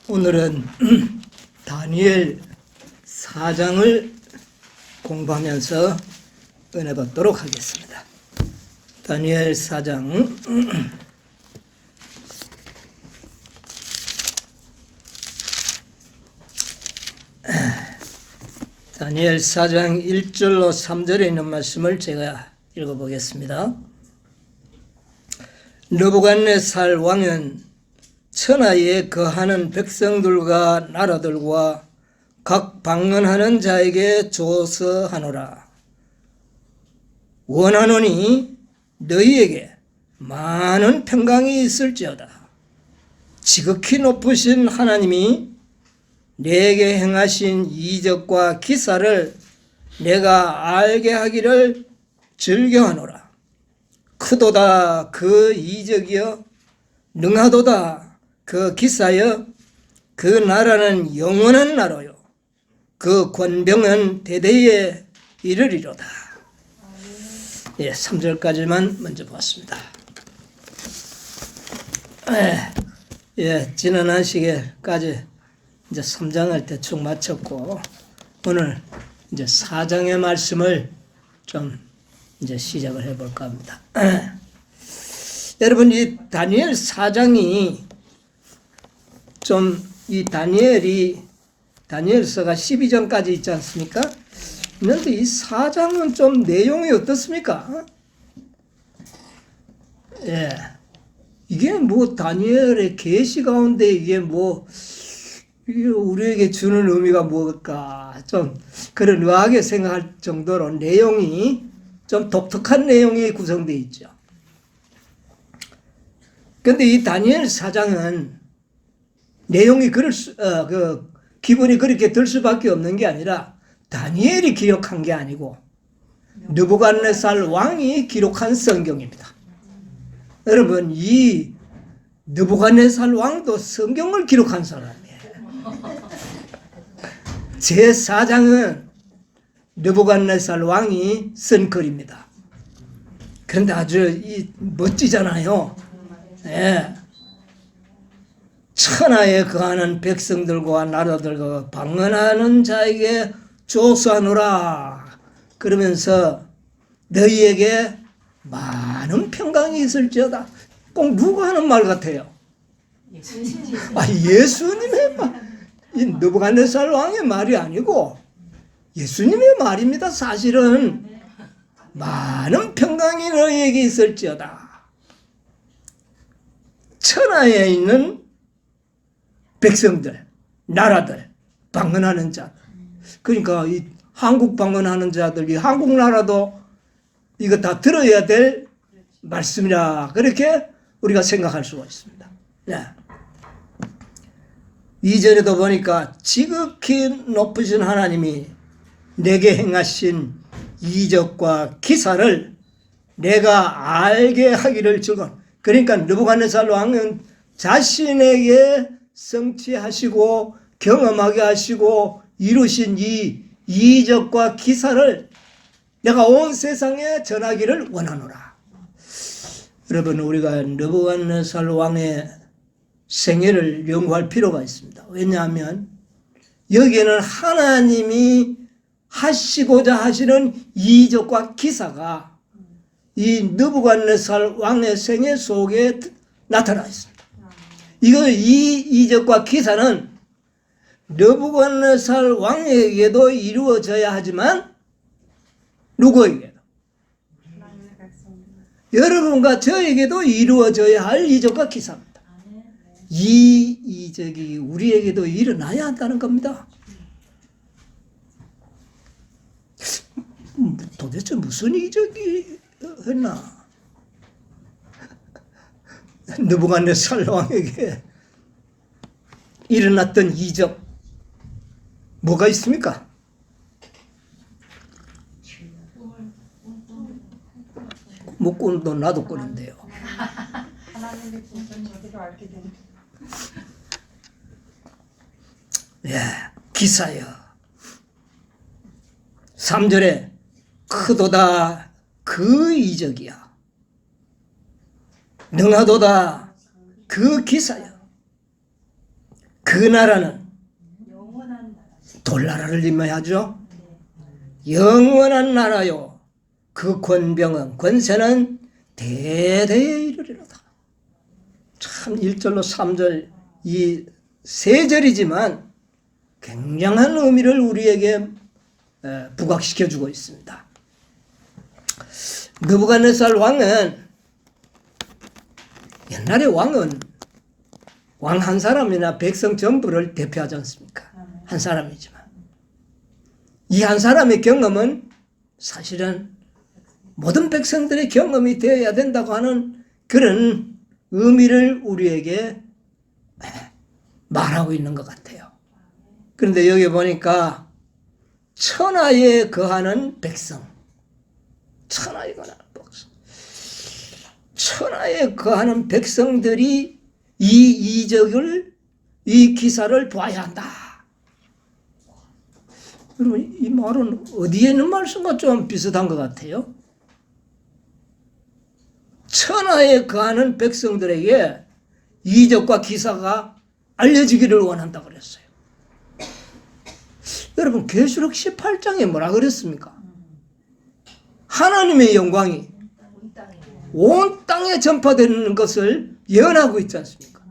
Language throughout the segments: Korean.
오늘은 다니엘 4장을 공부하면서 은혜 받도록 하겠습니다. 다니엘 4장 다니엘 4장 1절로 3절에 있는 말씀을 제가 읽어보겠습니다. 느부갓네살 왕은 천하에 거하는 백성들과 나라들과 각 방언하는 자에게 조서하노라. 원하노니 너희에게 많은 평강이 있을지어다. 지극히 높으신 하나님이 내게 행하신 이적과 기사를 내가 알게 하기를 즐겨하노라. 크도다 그 이적이여, 능하도다 그 기사여. 그 나라는 영원한 나라요, 그 권병은 대대에 이르리로다. 3절까지만 먼저 보았습니다. 지난 한 시간까지 이제 3장을 대충 마쳤고, 오늘 이제 4장의 말씀을 좀 이제 시작을 해볼까 합니다. 여러분, 이 다니엘 4장이 이 다니엘서가 12장까지 있지 않습니까? 그런데 이 4장은 좀 내용이 어떻습니까? 이게 뭐 다니엘의 계시 가운데 이게 우리에게 주는 의미가 뭘까? 좀 그런 의아하게 생각할 정도로 내용이 좀 독특한 내용이 구성되어 있죠. 그런데 이 다니엘 4장은 내용이 기분이 그렇게 들 수밖에 없는 게 아니라 다니엘이 기록한 게 아니고 느부갓네살 왕이 기록한 성경입니다. 여러분, 이 느부갓네살 왕도 성경을 기록한 사람이에요. 제4장은 느부갓네살 왕이 쓴 글입니다. 그런데 아주 멋지잖아요. 천하에 거하는 백성들과 나라들과 방언하는 자에게 조서하노라. 그러면서 너희에게 많은 평강이 있을지어다. 꼭 누가 하는 말 같아요? 예수님의 말. 이 느부갓네살 왕의 말이 아니고 예수님의 말입니다. 사실은 많은 평강이 너희에게 있을지어다. 천하에 있는 백성들, 나라들, 방언하는 자. 그러니까 이 한국 방언하는 자들이 한국 나라도 이거 다 들어야 될 말씀이라 그렇게 우리가 생각할 수가 있습니다. 2절에도 보니까 지극히 높으신 하나님이 내게 행하신 이적과 기사를 내가 알게 하기를 즐거워. 그러니까 느부갓네살 왕은 자신에게 성취하시고 경험하게 하시고 이루신 이 이적과 기사를 내가 온 세상에 전하기를 원하노라. 여러분, 우리가 느부갓네살 왕의 생애를 연구할 필요가 있습니다. 왜냐하면 여기에는 하나님이 하시고자 하시는 이적과 기사가 이 느부갓네살 왕의 생애 속에 나타나 있습니다. 이 이적과 기사는 느부갓네살 왕에게도 이루어져야 하지만 누구에게도? 여러분과 저에게도 이루어져야 할 이적과 기사입니다. 이 이적이 우리에게도 일어나야 한다는 겁니다. 도대체 무슨 이적이 했나? 느부갓네살 왕에게 일어났던 이적 뭐가 있습니까? 뭐 꿈도 나도 꾸는데요. 하나님의 뜻은 저대로 알게 되는. 기사여. 3절에 크도다 그 이적이야, 능하도다 그 기사여. 그 나라는 영원한 나라. 돌나라를 의미하죠. 영원한 나라요. 그 권병은 권세는 대대에 이르리로다. 참 1절로 3절 이 세 절이지만 굉장한 의미를 우리에게 부각시켜주고 있습니다. 느부갓네살 왕은 옛날에 왕은 왕 한 사람이나 백성 전부를 대표하지 않습니까? 한 사람이지만 이 한 사람의 경험은 사실은 모든 백성들의 경험이 되어야 된다고 하는 그런 의미를 우리에게 말하고 있는 것 같아요. 그런데 여기 보니까 천하에 거하는 백성, 천하에 거하는 백성, 천하에 거하는 백성들이 이 이적을, 이 기사를 봐야 한다. 여러분, 이 말은 어디에 있는 말씀과 좀 비슷한 것 같아요. 천하에 거하는 백성들에게 이적과 기사가 알려지기를 원한다 그랬어요. 여러분, 계시록 18장에 뭐라 그랬습니까? 하나님의 영광이 온 땅에 전파되는 것을 예언하고 있지 않습니까?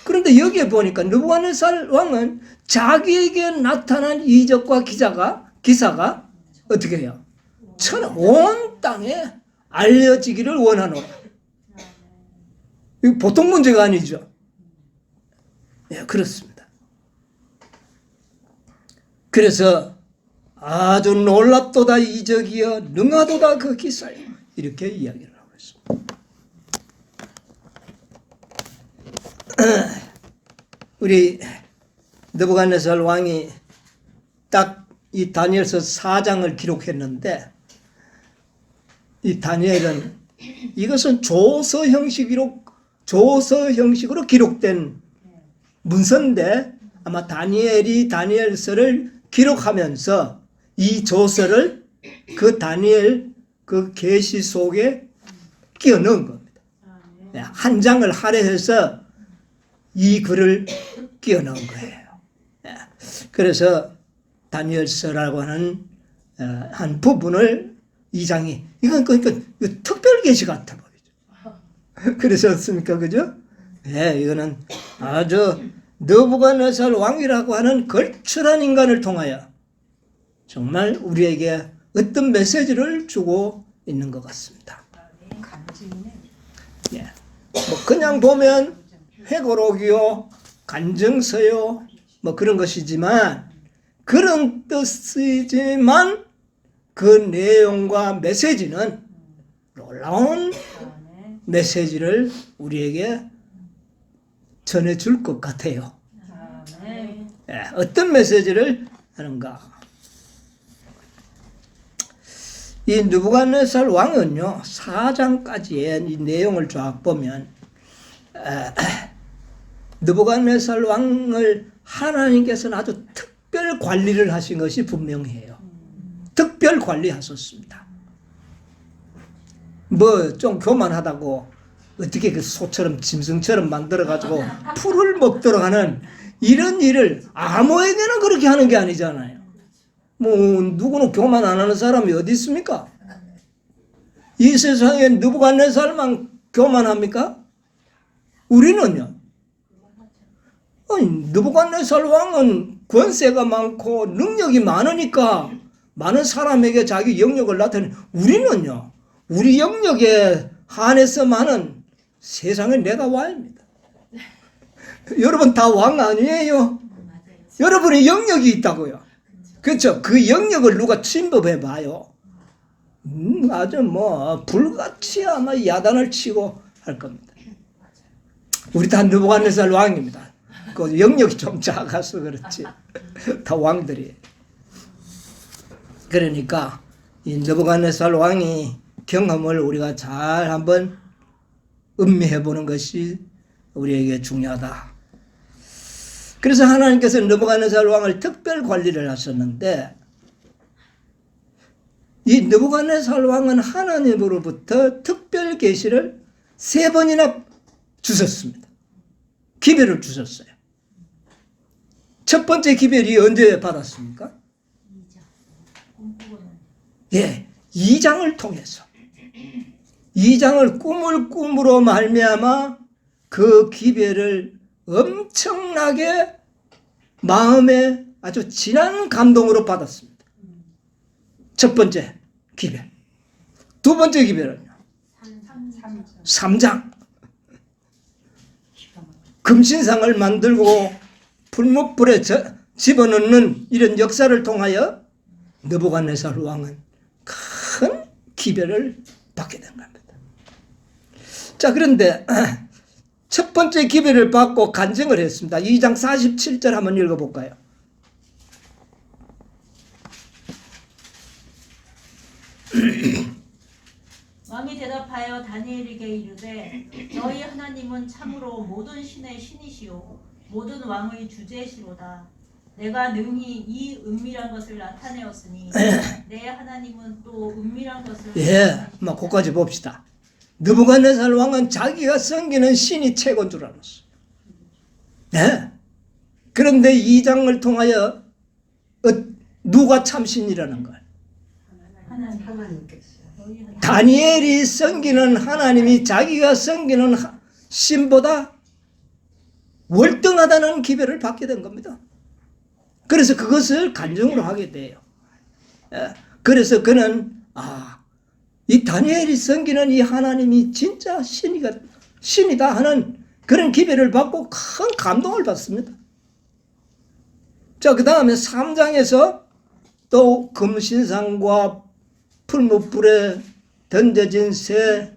그런데 여기에 보니까 느부갓네살 왕은 자기에게 나타난 이적과 기사가 어떻게 해요? 온 땅에 알려지기를 원하노라. 이거 보통 문제가 아니죠. 네, 그렇습니다. 그래서 아주 놀랍도다 이적이여 능하도다 그 기사여 이렇게 이야기를 하고 있습니다. 우리 느부갓네살 왕이 딱 이 다니엘서 4장을 기록했는데 이 다니엘은 이것은 조서 형식으로 기록된 문서인데 아마 다니엘이 다니엘서를 기록하면서 이 조서를 그 다니엘 그 계시 속에 끼워 넣은 겁니다. 한 장을 할애해서 이 글을 끼워 넣은 거예요. 그래서 다니엘서라고 하는 한 부분을 이 장이 이건 그러니까 특별 계시 같아 보이죠. 그러셨습니까, 그죠? 네, 이거는 아주 느부갓네살 왕이라고 하는 걸출한 인간을 통하여 정말 우리에게 어떤 메시지를 주고 있는 것 같습니다. 예, 뭐 그냥 보면 회고록이요, 간증서요, 뭐 그런 것이지만 그런 뜻이지만 그 내용과 메시지는 놀라운 메시지를 우리에게 전해줄 것 같아요. 예, 어떤 메시지를 하는가? 이 느부갓네살 왕은요 4장까지의 이 내용을 쫙 보면 느부갓네살 왕을 하나님께서는 아주 특별 관리를 하신 것이 분명해요. 특별 관리하셨습니다. 뭐 좀 교만하다고 어떻게 그 소처럼 짐승처럼 만들어가지고 풀을 먹도록 하는 이런 일을 아무에게나 그렇게 하는 게 아니잖아요. 뭐 누구는 교만 안 하는 사람이 어디 있습니까? 이 세상에 느부갓네살만 교만합니까? 우리는요. 아니, 느부갓네살 왕은 권세가 많고 능력이 많으니까 많은 사람에게 자기 영역을 나타내. 우리는요. 우리 영역에 한해서만은 세상에 내가 왕입니다. 여러분 다 왕 아니에요? 여러분의 영역이 있다고요. 그렇죠? 그 영역을 누가 침범해 봐요. 아주 뭐 불같이 아마 야단을 치고 할 겁니다. 우리 다 느부갓네살 왕입니다. 그 영역이 좀 작아서 그렇지. 다 왕들이. 그러니까 이 느부갓네살 왕이 경험을 우리가 잘 한번 음미해 보는 것이 우리에게 중요하다. 그래서 하나님께서 느부갓네살 왕을 특별 관리를 하셨는데 이 느부갓네살 왕은 하나님으로부터 특별 계시를 3번이나 주셨습니다. 기별을 주셨어요. 첫 번째 기별이 언제 받았습니까? 이자. 꿈꾸고는. 예, 2장을 통해서. 2장을 꿈을 꿈으로 말미암아 그 기별을 엄청나게 마음에 아주 진한 감동으로 받았습니다. 첫 번째 기별. 두 번째 기별은요. 3장. 금신상을 만들고 풀무불에 집어넣는 이런 역사를 통하여 느부갓네살 왕은 큰 기별을 받게 된 겁니다. 자, 그런데 첫 번째 기별을 받고 간증을 했습니다. 2장 47절 한번 읽어볼까요? 왕이 대답하여 다니엘에게 이르되 너희 하나님은 참으로 모든 신의 신이시요 모든 왕의 주제시로다. 내가 능히 이 은밀한 것을 나타내었으니 내 하나님은 또 은밀한 것을 예, 막 거기까지 봅시다. 느부갓네살 왕은 자기가 섬기는 신이 최고인 줄 알았어. 예. 그런데 2장을 통하여 누가 참신이라는 걸. 하나님께서 다니엘이 섬기는 하나님이 자기가 섬기는 신보다 월등하다는 기별을 받게 된 겁니다. 그래서 그것을 간증으로 하게 돼요. 그래서 그는 이 다니엘이 섬기는 이 하나님이 진짜 신이다 하는 그런 기별을 받고 큰 감동을 받습니다. 자, 그 다음에 3장에서 또 금신상과 풀무불에 던져진 새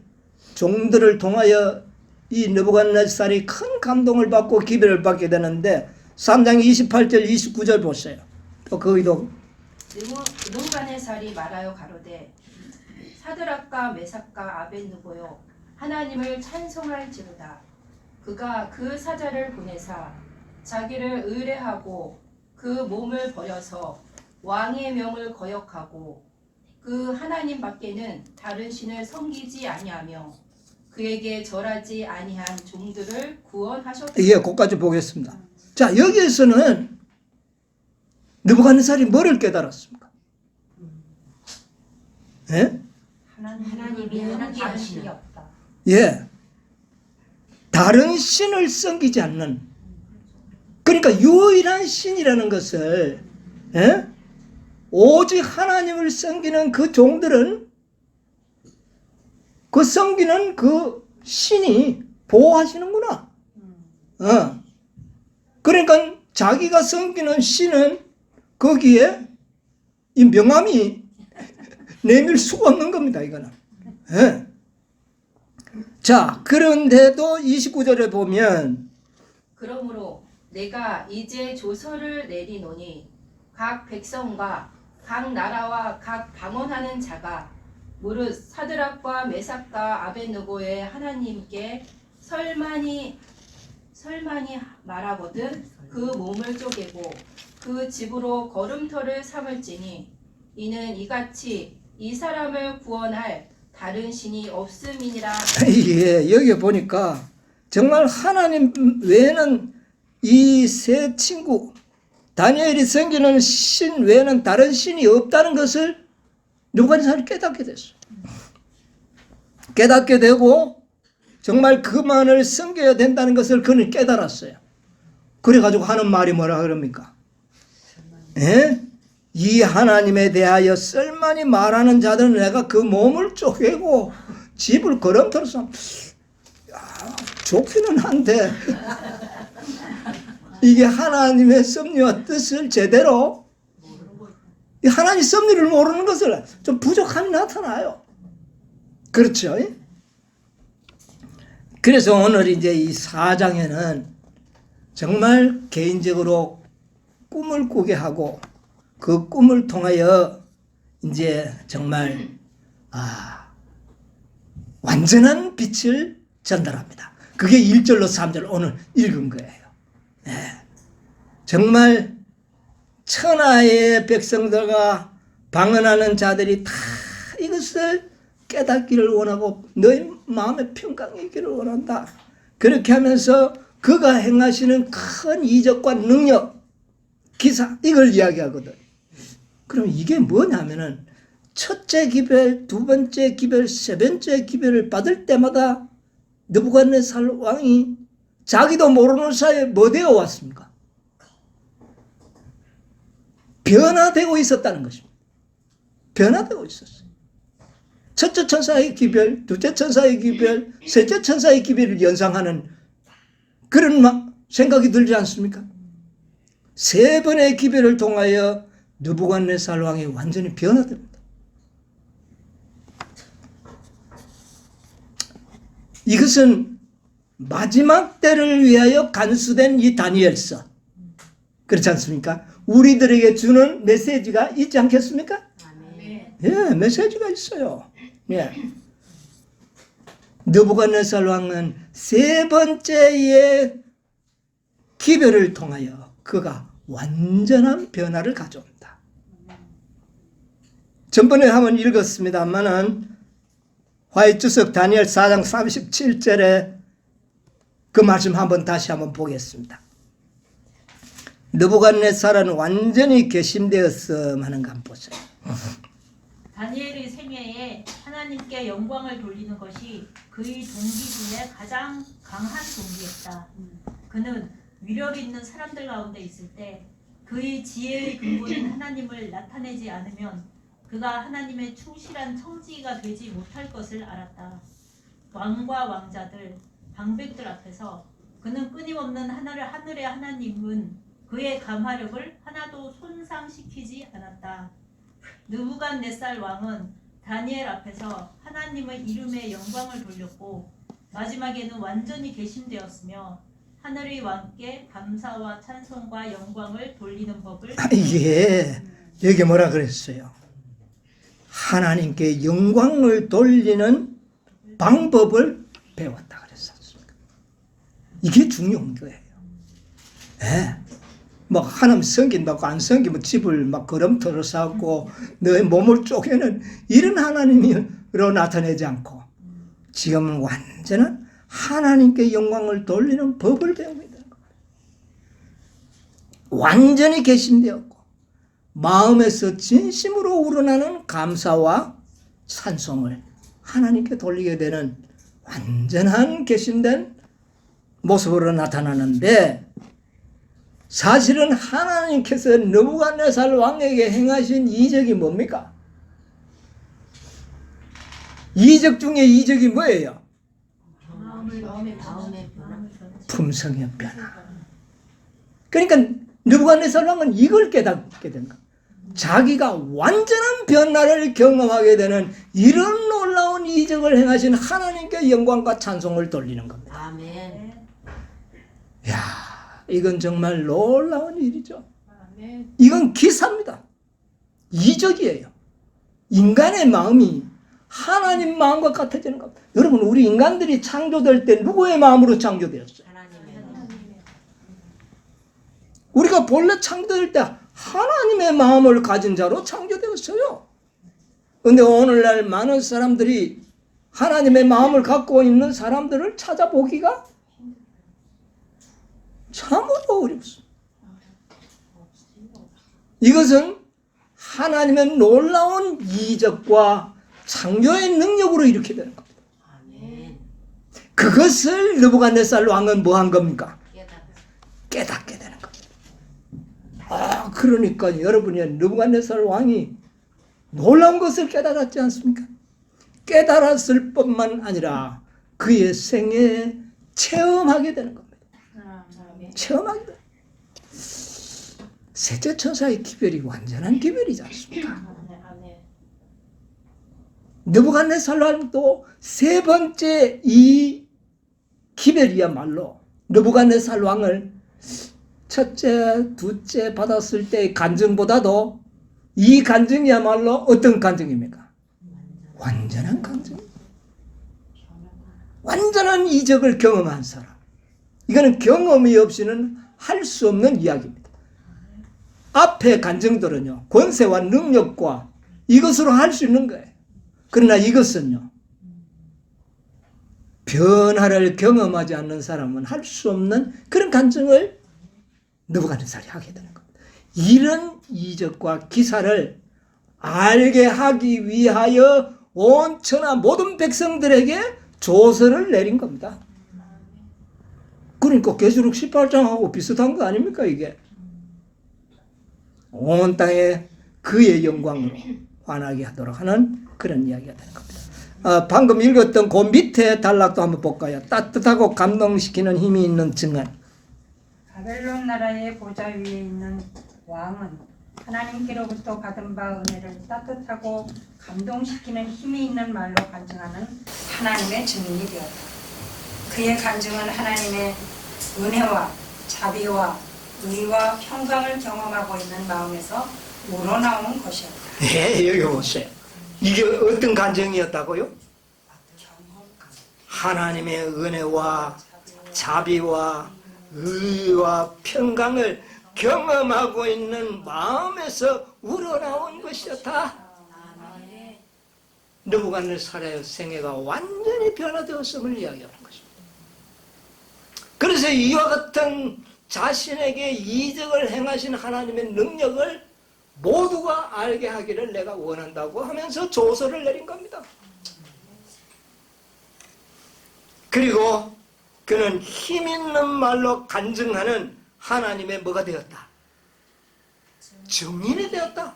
종들을 통하여 이 느부갓네살이 큰 감동을 받고 기별을 받게 되는데 3장 28절 29절 보세요. 또 거기도 느부갓네살이 말하여 가로되 사드락과 메삭과 아벳느고요 하나님을 찬송할지로다. 그가 그 사자를 보내사 자기를 의뢰하고 그 몸을 버려서 왕의 명을 거역하고 그 하나님 밖에는 다른 신을 섬기지 아니하며 그에게 절하지 아니한 종들을 구원하셨다. 예, 거기까지 보겠습니다. 자, 여기에서는 느부갓네살이 뭐를 깨달았습니까? 예? 하나님이 다른 신이 없다. 예. 다른 신을 섬기지 않는, 그러니까 유일한 신이라는 것을, 예? 오직 하나님을 섬기는 그 종들은 그 섬기는 그 신이 보호하시는구나. 그러니까 자기가 섬기는 신은 거기에 이 명함이 내밀 수가 없는 겁니다, 이거는. 예. 자, 그런데도 29절에 보면 그러므로 내가 이제 조서를 내리노니 각 백성과 각 나라와 각 방언하는 자가 무릇 사드락과 메삭과 아벳느고의 하나님께 설만이 말하거든 그 몸을 쪼개고 그 집으로 걸음터를 삼을지니 이는 이같이 이 사람을 구원할 다른 신이 없음이니라. 예, 여기 보니까 정말 하나님 외에는 이 세 친구 다니엘이 섬기는 신 외에는 다른 신이 없다는 것을 느부갓네살이 깨닫게 됐어요. 깨닫게 되고 정말 그만을 섬겨야 된다는 것을 그는 깨달았어요. 그래가지고 하는 말이 뭐라 그럽니까? 예? 이 하나님에 대하여 쓸만히 말하는 자들은 내가 그 몸을 쪼개고 집을 걸음터로 삼. 좋기는 한데 이게 하나님의 섭리와 뜻을 제대로 하나님 섭리를 모르는 것을 좀 부족함이 나타나요. 그렇죠? 그래서 오늘 이제 이 4장에는 정말 개인적으로 꿈을 꾸게 하고 그 꿈을 통하여 이제 정말 완전한 빛을 전달합니다. 그게 1절로 3절 오늘 읽은 거예요. 네. 정말 천하의 백성들과 방언하는 자들이 다 이것을 깨닫기를 원하고 너희 마음의 평강이 있기를 원한다. 그렇게 하면서 그가 행하시는 큰 이적과 능력 기사 이걸 이야기하거든. 그럼 이게 뭐냐면은 첫째 기별, 두 번째 기별, 세 번째 기별을 받을 때마다 느부갓네살 왕이 자기도 모르는 사이에 뭐 되어 왔습니까? 변화되고 있었다는 것입니다. 변화되고 있었어요. 첫째 천사의 기별, 둘째 천사의 기별, 셋째 천사의 기별을 연상하는 그런 생각이 들지 않습니까? 세 번의 기별을 통하여 느부갓네살 왕이 완전히 변화됩니다. 이것은 마지막 때를 위하여 간수된 이 다니엘서. 그렇지 않습니까? 우리들에게 주는 메시지가 있지 않겠습니까? 네. 예, 메시지가 있어요. 예. 느부갓네살 왕은 세 번째의 기별을 통하여 그가 완전한 변화를 가져온다. 전번에 한번 읽었습니다만은 화이트석 다니엘 4장 37절에 그 말씀 다시 한번 보겠습니다. 느부갓네살은 완전히 괘씸되었음 하는 거 한번 보세요. 다니엘의 생애에 하나님께 영광을 돌리는 것이 그의 동기 중에 가장 강한 동기였다. 그는 위력 있는 사람들 가운데 있을 때 그의 지혜의 근본인 하나님을 나타내지 않으면 그가 하나님의 충실한 청지기가 되지 못할 것을 알았다. 왕과 왕자들, 방백들 앞에서 그는 끊임없는 하늘의 하나님은 그의 감화력을 하나도 손상시키지 않았다. 느부갓네살 왕은 다니엘 앞에서 하나님의 이름에 영광을 돌렸고 마지막에는 완전히 괘씸되었으며 하늘의 왕께 감사와 찬송과 영광을 돌리는 법을 이게 여기 뭐라 그랬어요? 하나님께 영광을 돌리는 방법을 배웠다 그랬었습니다. 이게 중요한 거예요. 예. 막 하나님 섬긴다고 안 섬기면 집을 막 걸음터로 쌓고 너의 몸을 쪼개는 이런 하나님으로 나타내지 않고 지금은 완전한 하나님께 영광을 돌리는 법을 배우게 되는 거예요. 완전히 괘씸되었고 마음에서 진심으로 우러나는 감사와 찬송을 하나님께 돌리게 되는 완전한 괘씸된 모습으로 나타나는데 사실은 하나님께서 느부갓네살 왕에게 행하신 이적이 뭡니까? 이적 중에 이적이 뭐예요? 마음의 품성의 변화. 그러니까 느부갓네살 왕은 이걸 깨닫게 된 거예요. 자기가 완전한 변화를 경험하게 되는 이런 놀라운 이적을 행하신 하나님께 영광과 찬송을 돌리는 겁니다. 아멘. 야, 이건 정말 놀라운 일이죠. 이건 기사입니다. 이적이에요. 인간의 마음이 하나님 마음과 같아지는 겁니다. 여러분, 우리 인간들이 창조될 때 누구의 마음으로 창조되었어요? 하나님의 우리가 본래 창조될 때 하나님의 마음을 가진 자로 창조되었어요. 그런데 오늘날 많은 사람들이 하나님의 마음을 갖고 있는 사람들을 찾아보기가 참으로 어렵습니다. 이것은 하나님의 놀라운 이적과 창조의 능력으로 이렇게 되는 겁니다. 아멘. 그것을 느부갓네살 왕은 뭐 한 겁니까? 깨닫게 되는 겁니다. 아, 그러니까 여러분이 느부갓네살 왕이 놀라운 것을 깨달았지 않습니까? 깨달았을 뿐만 아니라 그의 생애에 체험하게 되는 겁니다. 체험하게 돼요. 셋째 천사의 기별이 완전한 기별이지 않습니까? 느부갓네살 왕도 세 번째 이 기별이야말로 느부갓네살 왕을 첫째, 둘째 받았을 때의 간증보다도 이 간증이야말로 어떤 간증입니까? 완전한 간증. 완전한 이적을 경험한 사람. 이거는 경험이 없이는 할 수 없는 이야기입니다. 앞에 간증들은요, 권세와 능력과 이것으로 할 수 있는 거예요. 그러나 이것은요, 변화를 경험하지 않는 사람은 할 수 없는 그런 간증을 느부갓네살이 하게 되는 겁니다. 이런 이적과 기사를 알게 하기 위하여 온 천하 모든 백성들에게 조서를 내린 겁니다. 그러니까 계시록 18장하고 비슷한 거 아닙니까 이게? 온 땅에 그의 영광으로 환하게 하도록 하는 그런 이야기가 되는 겁니다. 방금 읽었던 그 밑에 단락도 한번 볼까요? 따뜻하고 감동시키는 힘이 있는 증언. 바벨론 나라의 보좌 위에 있는 왕은 하나님께로부터 받은 바 은혜를 따뜻하고 감동시키는 힘이 있는 말로 간증하는 하나님의 증인이 되었다. 그의 간증은 하나님의 은혜와 자비와 의와 평강을 경험하고 있는 마음에서 우러나오는 것이었다. 네, 여기 보세요. 이게 어떤 간증이었다고요? 하나님의 은혜와 자비와 의와 평강을 경험하고 있는 마음에서 우러나온 것이었다. 느부갓네살의 생애가 완전히 변화되었음을 이야기하는 것입니다. 그래서 이와 같은 자신에게 이적을 행하신 하나님의 능력을 모두가 알게 하기를 내가 원한다고 하면서 조서를 내린 겁니다. 그리고 그는 힘 있는 말로 간증하는 하나님의 뭐가 되었다? 증인이 되었다.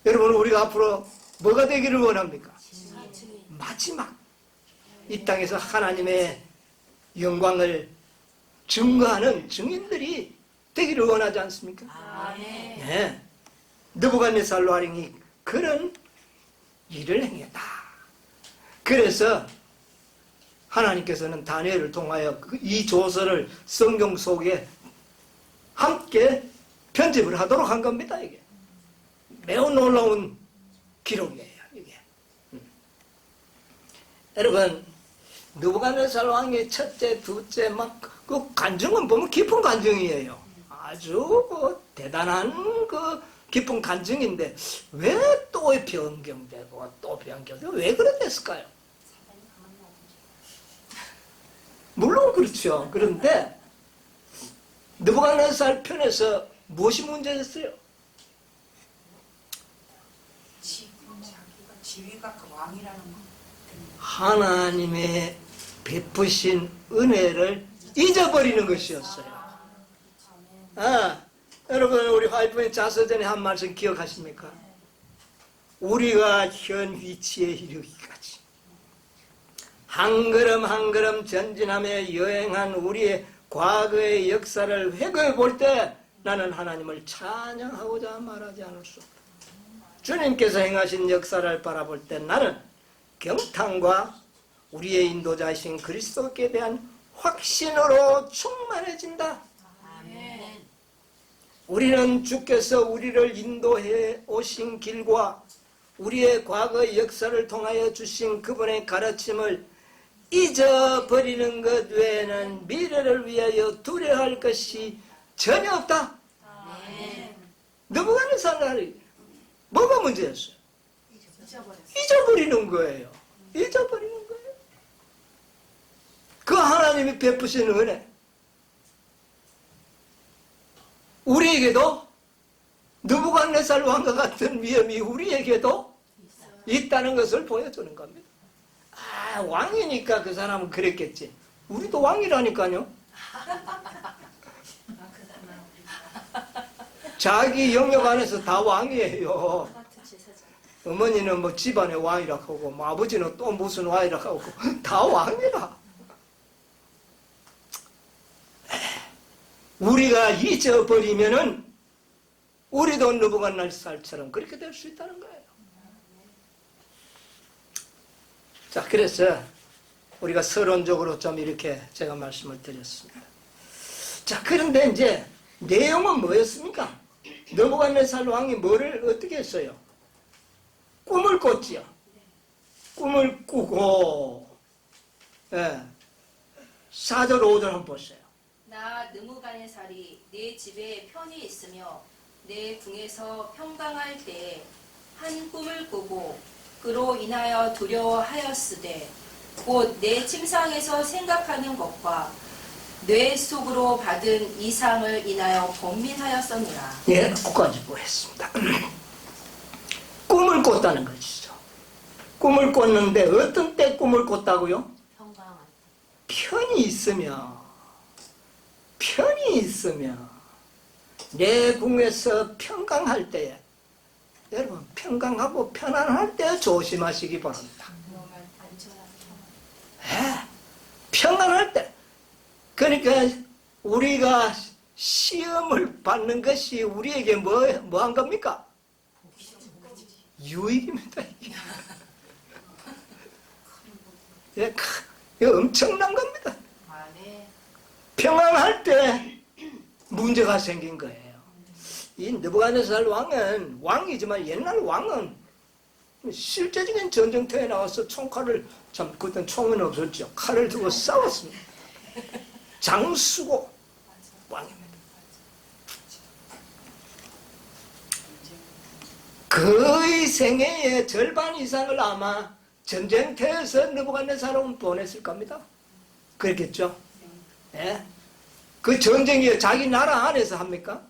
여러분, 우리가 앞으로 뭐가 되기를 원합니까? 마지막 이 땅에서 하나님의 영광을 증거하는 증인들이 되기를 원하지 않습니까? 네. 느부갓네살 왕이 그런 일을 행했다. 그래서 하나님께서는 다니엘을 통하여 이 조서를 성경 속에 함께 편집을 하도록 한 겁니다. 이게 매우 놀라운 기록이에요. 이게. 여러분, 느부갓네살 왕의 첫째, 둘째 그 간증은 보면 깊은 간증이에요. 아주 대단한 깊은 간증인데 왜 또 변경되고 또 변경되고 왜 그랬을까요? 물론 그렇죠. 그런데 느부갓네살 편에서 무엇이 문제였어요? 지위가 그 왕이라는 거. 하나님의 베푸신 은혜를 잊어버리는 것이었어요. 여러분, 우리 화이트맨 자서전에 한 말씀 기억하십니까? 우리가 현 위치에 이르기까지 한 걸음 한 걸음 전진하며 여행한 우리의 과거의 역사를 회고해 볼 때 나는 하나님을 찬양하고자 말하지 않을 수 없다. 주님께서 행하신 역사를 바라볼 때 나는 경탄과 우리의 인도자이신 그리스도께 대한 확신으로 충만해진다. 우리는 주께서 우리를 인도해 오신 길과 우리의 과거의 역사를 통하여 주신 그분의 가르침을 잊어버리는 것 외에는 미래를 위하여 두려워할 것이 전혀 없다. 느부갓네살이 뭐가 문제였어요? 잊어버리는 거예요. 잊어버리는 거예요. 그 하나님이 베푸신 은혜, 우리에게도 느부갓네살 왕과 같은 위험이 우리에게도 있다는 것을 보여주는 겁니다. 왕이니까 그 사람은 그랬겠지. 우리도 왕이라니까요. 자기 영역 안에서 다 왕이에요. 어머니는 뭐 집안의 왕이라고 하고, 뭐 아버지는 또 무슨 왕이라고 하고, 다 왕이라. 우리가 잊어버리면은 우리도 느부갓네살처럼 그렇게 될 수 있다는 거예요. 자, 그래서 우리가 서론적으로 좀 이렇게 제가 말씀을 드렸습니다. 자, 그런데 이제 내용은 뭐였습니까? 느부갓네살 왕이 뭐를 어떻게 했어요? 꿈을 꿨지요. 꿈을 꾸고, 4절 5절 한번 보세요. 나 느부갓네살이 내 집에 편히 있으며 내 궁에서 평강할 때에 한 꿈을 꾸고 그로 인하여 두려워하였으되 곧 내 침상에서 생각하는 것과 뇌 속으로 받은 이상을 인하여 번민하였었느라. 예, 끝까지 보겠습니다. 꿈을 꿨다는 것이죠. 꿈을 꿨는데 어떤 때 꿈을 꿨다고요? 편히 있으며 내 궁에서 평강할 때에, 여러분 평강하고 편안할 때 조심하시기 바랍니다. 평안할 때. 그러니까 우리가 시험을 받는 것이 우리에게 뭐한 겁니까? 유익입니다. 이게 엄청난 겁니다. 평안할 때 문제가 생긴 거예요. 이 느부갓네살 왕은 왕이지만 옛날 왕은 실제적인 전쟁터에 나와서 총칼을, 참 그땐 총은 없었죠. 칼을 들고 싸웠습니다. 장수고 왕입니다. 그의 생애의 절반 이상을 아마 전쟁터에서 느부갓네살은 보냈을 겁니다. 그렇겠죠? 예? 그 전쟁이 자기 나라 안에서 합니까?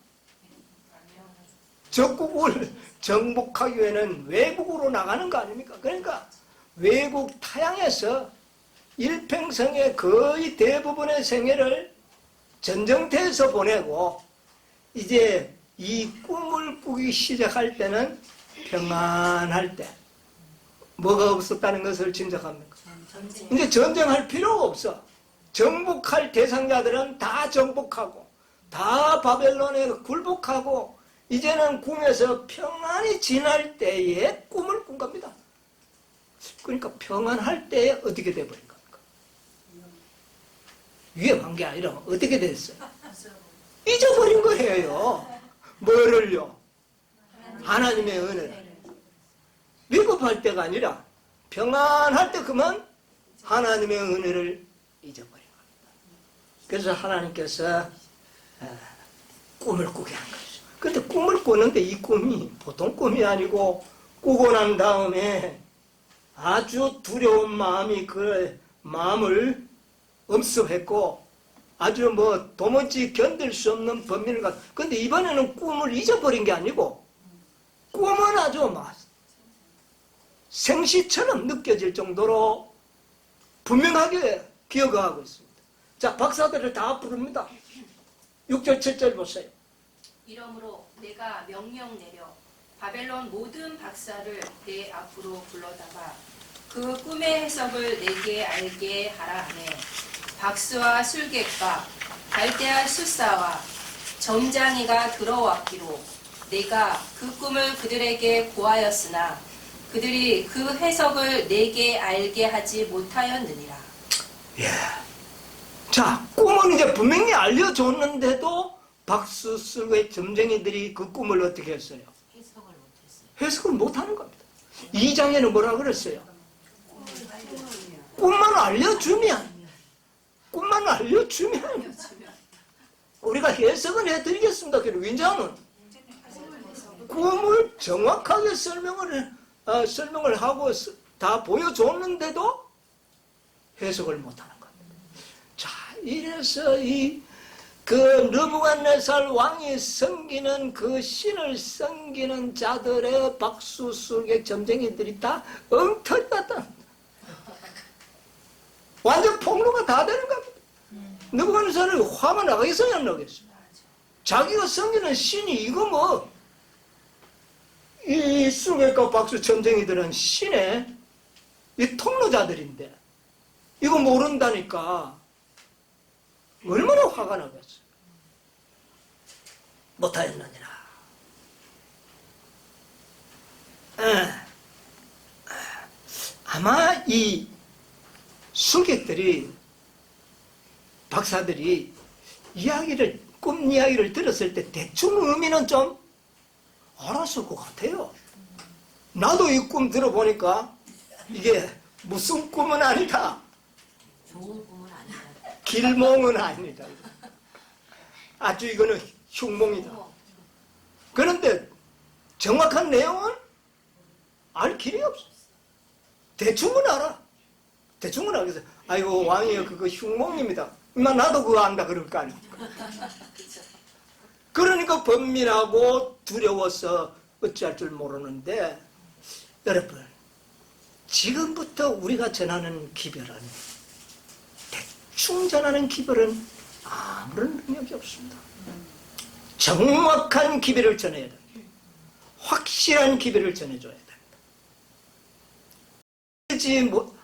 적국을 정복하기 위해는 외국으로 나가는 거 아닙니까? 그러니까 외국 타향에서 일평생의 거의 대부분의 생애를 전쟁터에서 보내고 이제 이 꿈을 꾸기 시작할 때는 평안할 때 뭐가 없었다는 것을 짐작합니까? 이제 전쟁할 필요가 없어. 정복할 대상자들은 다 정복하고 다 바벨론에 굴복하고 이제는 궁에서 평안히 지날 때에 꿈을 꾼 겁니다. 그러니까 평안할 때에 어떻게 돼버린 겁니까? 위험한 게 아니라 어떻게 됐어요? 잊어버린 거예요. 뭐를요? 하나님의 은혜를. 위급할 때가 아니라 평안할 때 그만 하나님의 은혜를 잊어버린 겁니다. 그래서 하나님께서 꿈을 꾸게 한 거죠. 그런데 꿈을 꾸는데 이 꿈이 보통 꿈이 아니고 꾸고 난 다음에 아주 두려운 마음이 그 마음을 엄습했고 아주 도무지 견딜 수 없는 번민을 갖고, 근데 이번에는 꿈을 잊어버린 게 아니고 꿈은 아주 생시처럼 느껴질 정도로 분명하게 기억하고 있습니다. 자, 박사들을 다 부릅니다. 6절 7절 보세요. 이러므로 내가 명령 내려 바벨론 모든 박사를 내 앞으로 불러다가 그 꿈의 해석을 내게 알게 하라 하네. 박수와 술객과 갈대아 술사와 점장이가 들어왔기로 내가 그 꿈을 그들에게 고하였으나 그들이 그 해석을 내게 알게 하지 못하였느니라. 예. 자, 꿈은 이제 분명히 알려줬는데도 박수 술객 점쟁이들이 그 꿈을 어떻게 했어요? 해석을 못하는 겁니다. 2장에는 뭐라 그랬어요? 꿈만 알려주면 우리가 해석은 해드리겠습니다. 그리고 윈자는 꿈을 정확하게 설명을 하고 다 보여줬는데도 해석을 못하는 겁니다. 자, 이래서 그 느부갓네살 왕이 섬기는 그 신을 섬기는 자들의 박수 술객 점쟁이들이 다 엉터리 같다. 완전 폭로가 다 되는 겁니다. 느부갓네살이 화가 나겠어요, 안 나겠어요? 자기가 섬기는 신이 이거 이 술객과 박수 점쟁이들은 신의 이 통로자들인데 이거 모른다니까 얼마나 화가 나겠어요. 못하였느니라. 아마 이 술객들이 박사들이 꿈 이야기를 들었을 때 대충 의미는 좀 알았을 것 같아요. 나도 이 꿈 들어보니까 이게 무슨 꿈은 아니다. 좋은 꿈은 아니다. 길몽은 아니다. 아주 이거는 흉몽이다. 그런데 정확한 내용은 알 길이 없어. 대충은 알아. 대충은 알겠어. 아이고 왕이여 그거 흉몽입니다. 나도 그거 안다 그럴 거 아니에요. 그러니까 번민하고 두려워서 어찌할 줄 모르는데, 여러분 지금부터 우리가 전하는 기별은, 대충 전하는 기별은 아무런 능력이 없습니다. 정확한 기별을 전해야 됩니다. 확실한 기별을 전해줘야 됩니다.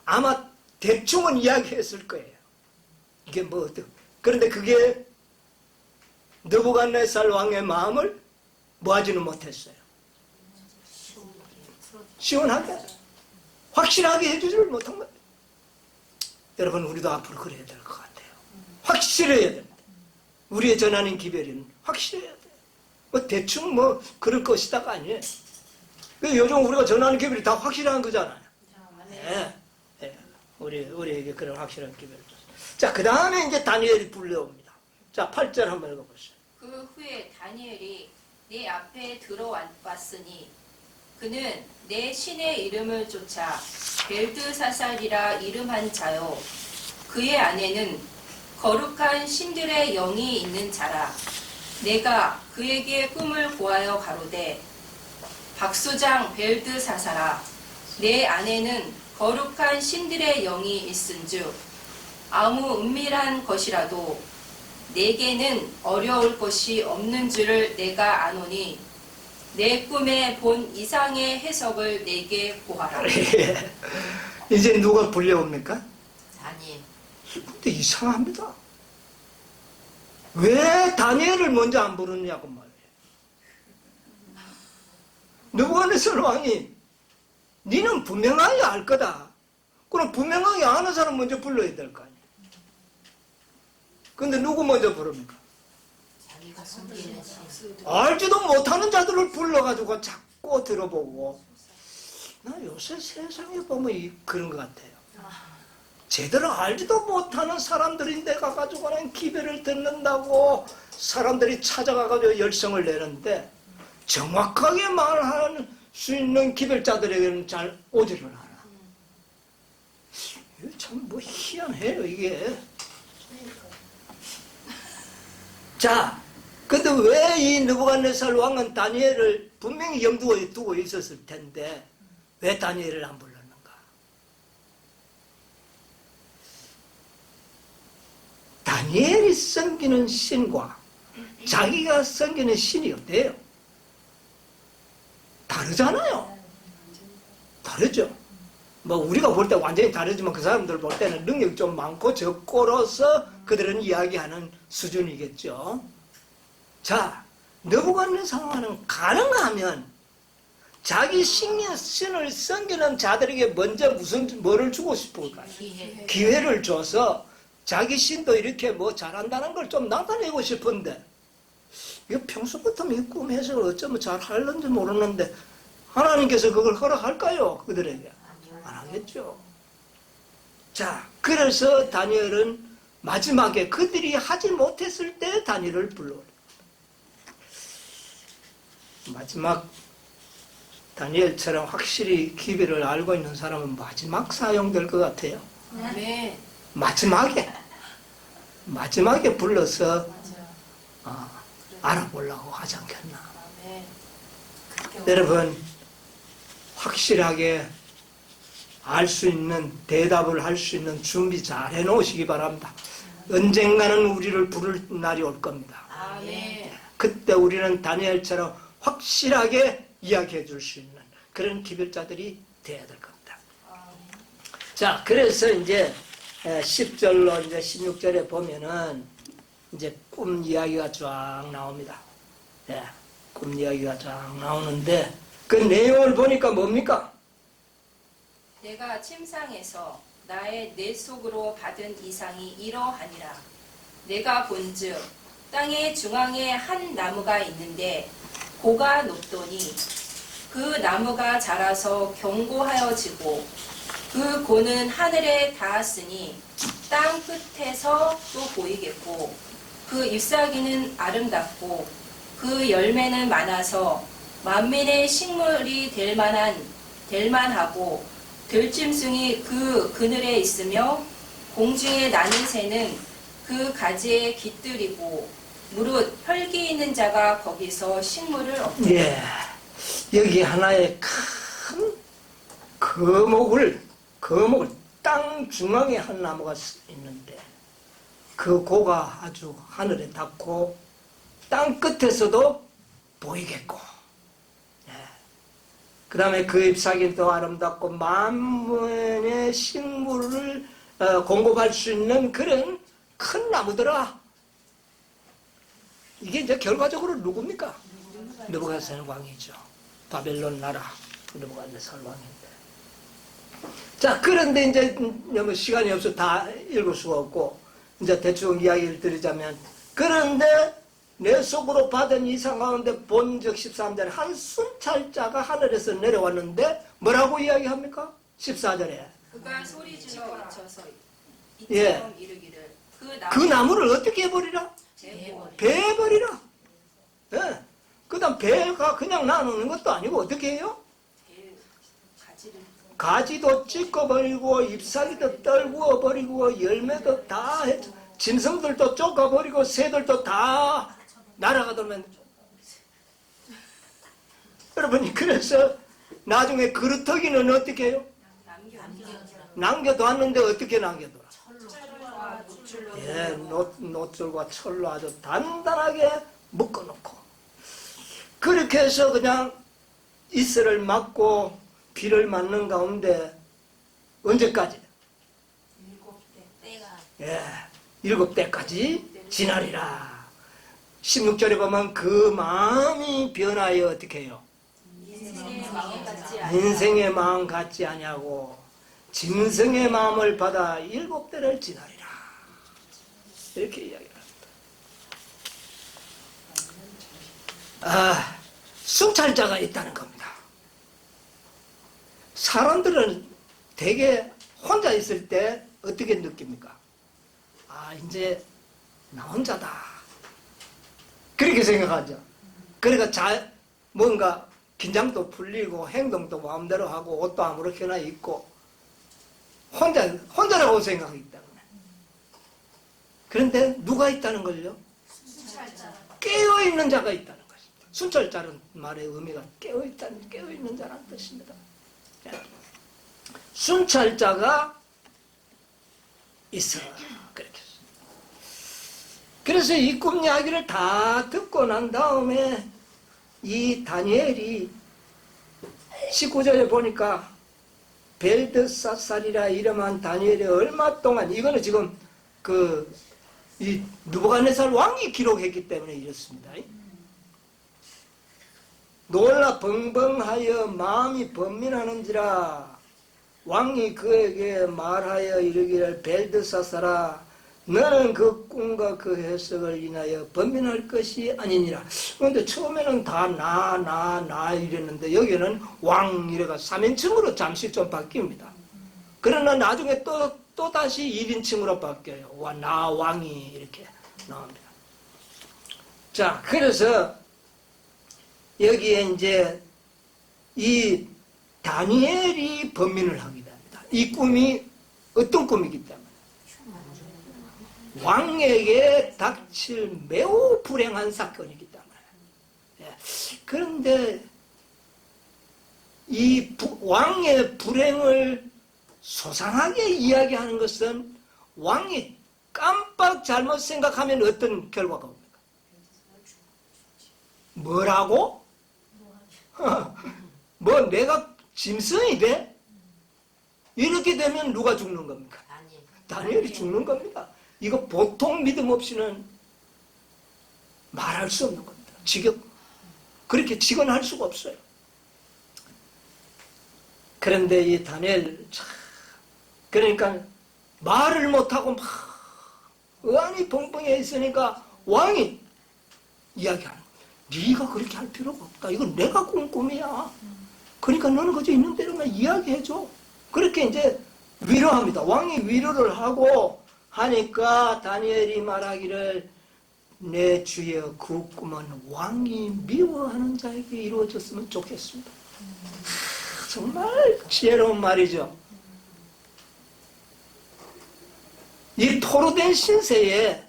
아마 대충은 이야기했을 거예요. 이게 뭐 어떻게, 그런데 그게 느부갓네살 왕의 마음을 뭐하지는 못했어요. 시원하게, 확실하게 해주지를 못한 거예요. 여러분 우리도 앞으로 그래야 될 것 같아요. 확실해야 됩니다. 우리의 전하는 기별은 확실해야 돼요. 뭐 대충 뭐 그럴 것이다가 아니에요. 요즘 우리가 전하는 기별이 다 확실한 거잖아요. 네. 네. 우리에게 그런 확실한 기별을 줬어요. 자, 그 다음에 이제 다니엘이 불려옵니다. 자, 8절 한번 읽어보시죠. 그 후에 다니엘이 내 앞에 들어왔으니 그는 내 신의 이름을 쫓아 벨드사살이라 이름한 자요 그의 안에는 거룩한 신들의 영이 있는 자라. 내가 그에게 꿈을 고하여 가로되 박수장 벨드사살아 내 안에는 거룩한 신들의 영이 있은즉 아무 은밀한 것이라도 내게는 어려울 것이 없는 줄을 내가 아노니 내 꿈에 본 이상의 해석을 내게 고하라. 이제 누가 불려옵니까? 다니엘. 근데 이상합니다. 왜 다니엘을 먼저 안 부르느냐고 말이에요. 느부갓네살 왕이 니는 분명하게 알 거다. 그럼 분명하게 아는 사람 먼저 불러야 될 거 아니에요. 근데 누구 먼저 부릅니까? 자기가 숨기는 신. 알지도 못하는 자들을 불러가지고 자꾸 들어보고. 나 요새 세상에 보면 그런 것 같아요. 제대로 알지도 못하는 사람들인데 가가지고는 기별을 듣는다고 사람들이 찾아가가지고 열성을 내는데 정확하게 말할 수 있는 기별자들에게는 잘 오지를 않아. 이거 참 뭐 희한해요 이게. 자, 근데 왜 이 느부갓네살 왕은 다니엘을 분명히 염두에 두고 있었을 텐데 왜 다니엘을 안 불렀는가? 다니엘이 섬기는 신과 자기가 섬기는 신이 어때요? 다르잖아요. 다르죠. 뭐 우리가 볼 때 완전히 다르지만 그 사람들 볼 때는 능력이 좀 많고 적고로서 그들은 이야기하는 수준이겠죠. 자, 느부갓네살 왕은 가능하면 자기 신을 섬기는 자들에게 먼저 뭐를 주고 싶을까요? 기회를 줘서 자기 신도 이렇게 뭐 잘한다는 걸 좀 나타내고 싶은데 이거 평소부터 꿈 해석을 어쩌면 잘 하는지 모르는데 하나님께서 그걸 허락할까요? 그들에게? 안 하겠죠. 자, 그래서 다니엘은 마지막에 그들이 하지 못했을 때 다니엘을 불러요. 마지막 다니엘처럼 확실히 기별을 알고 있는 사람은 마지막 사용될 것 같아요. 네. 마지막에 불러서 알아보려고 하지 않겠나. 네. 여러분 확실하게 알 수 있는 대답을 할 수 있는 준비 잘 해놓으시기 바랍니다. 언젠가는 우리를 부를 날이 올 겁니다. 아멘. 그때 우리는 다니엘처럼 확실하게 이야기해 줄 수 있는 그런 기별자들이 돼야 될 겁니다. 자, 그래서 이제 10절로 이제 16절에 보면은 이제 꿈 이야기가 쫙 나옵니다. 네, 꿈 이야기가 쫙 나오는데 그 내용을 보니까 뭡니까? 내가 침상에서 나의 뇌 속으로 받은 이상이 이러하니라. 내가 본즉 땅의 중앙에 한 나무가 있는데 고가 높더니 그 나무가 자라서 견고하여지고 그 고는 하늘에 닿았으니 땅 끝에서 또 보이겠고 그 잎사귀는 아름답고 그 열매는 많아서 만민의 식물이 될 만하고 들짐승이 그 그늘에 있으며 공중에 나는 새는 그 그 가지에 깃들이고 무릇 혈기 있는 자가 거기서 식물을 얻게. 예, 여기 하나의 큰 거목을 땅 중앙에 한 나무가 있는데 그 고가 아주 하늘에 닿고 땅 끝에서도 보이겠고, 그 다음에 그 잎사귀도 아름답고 만문의 식물을 공급할 수 있는 그런 큰 나무더라. 이게 이제 결과적으로 누굽니까? 느부갓네살 왕이죠. 바벨론 나라 느부갓네살 왕인데. 자, 그런데 이제 너무 시간이 없어 다 읽을 수가 없고 이제 대충 이야기를 드리자면, 그런데 내 속으로 받은 이상 가운데 본적 13절에 한 순찰자가 하늘에서 내려왔는데 뭐라고 이야기합니까? 14절에 그가 소리질러 외쳐서 예. 이처럼 이르기를 그 나무를 어떻게 해버리라? 제해버리라. 베어버리라. 예. 그 다음 배가 그냥 나누는 것도 아니고 어떻게 해요? 가지를 가지도 찢어버리고 잎사귀도 떨구어버리고 열매도 다 했죠. 짐승들도 쫓아버리고 새들도 다 날아가더면. 여러분이 그래서 나중에 그루터기는 어떻게 해요? 남겨뒀는데 어떻게 남겨둬라? 철로와 노출로 예, 노줄과 철로 아주 단단하게 묶어놓고 그렇게 해서 그냥 이슬을 맞고 비를 맞는 가운데 언제까지? 7대. 예, 7대까지 지나리라. 16절에 보면 그 마음이 변하여 어떻게 해요? 인생의 마음 같지 인생의 마음 같지 아니하고 짐승의 마음을 받아 7대를 지나리라. 이렇게 이야기를 합니다. 순찰자가 있다는 겁니다. 사람들은 되게 혼자 있을 때 어떻게 느낍니까? 이제 나 혼자다. 그렇게 생각하죠. 그러니까 뭔가 긴장도 풀리고 행동도 마음대로 하고 옷도 아무렇게나 입고 혼자라고 생각하기 때문에. 그런데 누가 있다는 걸요? 순찰자. 깨어있는 자가 있다는 것입니다. 순찰자는 말의 의미가 깨어있는 자라는 뜻입니다. 순찰자가 있어. 그렇게. 그래서 이 꿈 이야기를 다 듣고 난 다음에 이 다니엘이 19절에 보니까 벨드사살이라 이름한 다니엘이 얼마 동안, 이거는 지금 이 느부갓네살 왕이 기록했기 때문에 이렇습니다. 놀라 벙벙하여 마음이 번민하는지라 왕이 그에게 말하여 이르기를 벨드사살아 너는 그 꿈과 그 해석을 인하여 번민할 것이 아니니라. 그런데 처음에는 다 나 이랬는데 여기는 왕 이래가 3인칭으로 잠시 좀 바뀝니다. 그러나 나중에 또 다시 1인칭으로 바뀌어요. 나 왕이 이렇게 나옵니다. 자, 그래서 여기에 이제 이 다니엘이 번민을 하게 됩니다. 이 꿈이 어떤 꿈이기 때문에 왕에게 닥칠 매우 불행한 사건이기 때문에. 예. 그런데 이 왕의 불행을 소상하게 이야기하는 것은 왕이 깜빡 잘못 생각하면 어떤 결과가 옵니까? 뭐라고? 뭐 내가 짐승이 돼? 이렇게 되면 누가 죽는 겁니까? 다니엘이 죽는 겁니다. 이거 보통 믿음 없이는 말할 수 없는 겁니다. 그렇게 직언할 수가 없어요. 그런데 이 다니엘 그러니까 말을 못하고 막 의안이 벙벙해 있으니까 왕이 이야기하는 거예요. 네가 그렇게 할 필요가 없다. 이건 내가 꾼 꿈이야. 그러니까 너는 그저 있는 대로만 이야기해줘. 그렇게 이제 위로합니다. 왕이 위로를 하고 하니까 다니엘이 말하기를 내 주여 그 꿈은 왕이 미워하는 자에게 이루어졌으면 좋겠습니다. 정말 지혜로운 말이죠. 이 포로된 신세에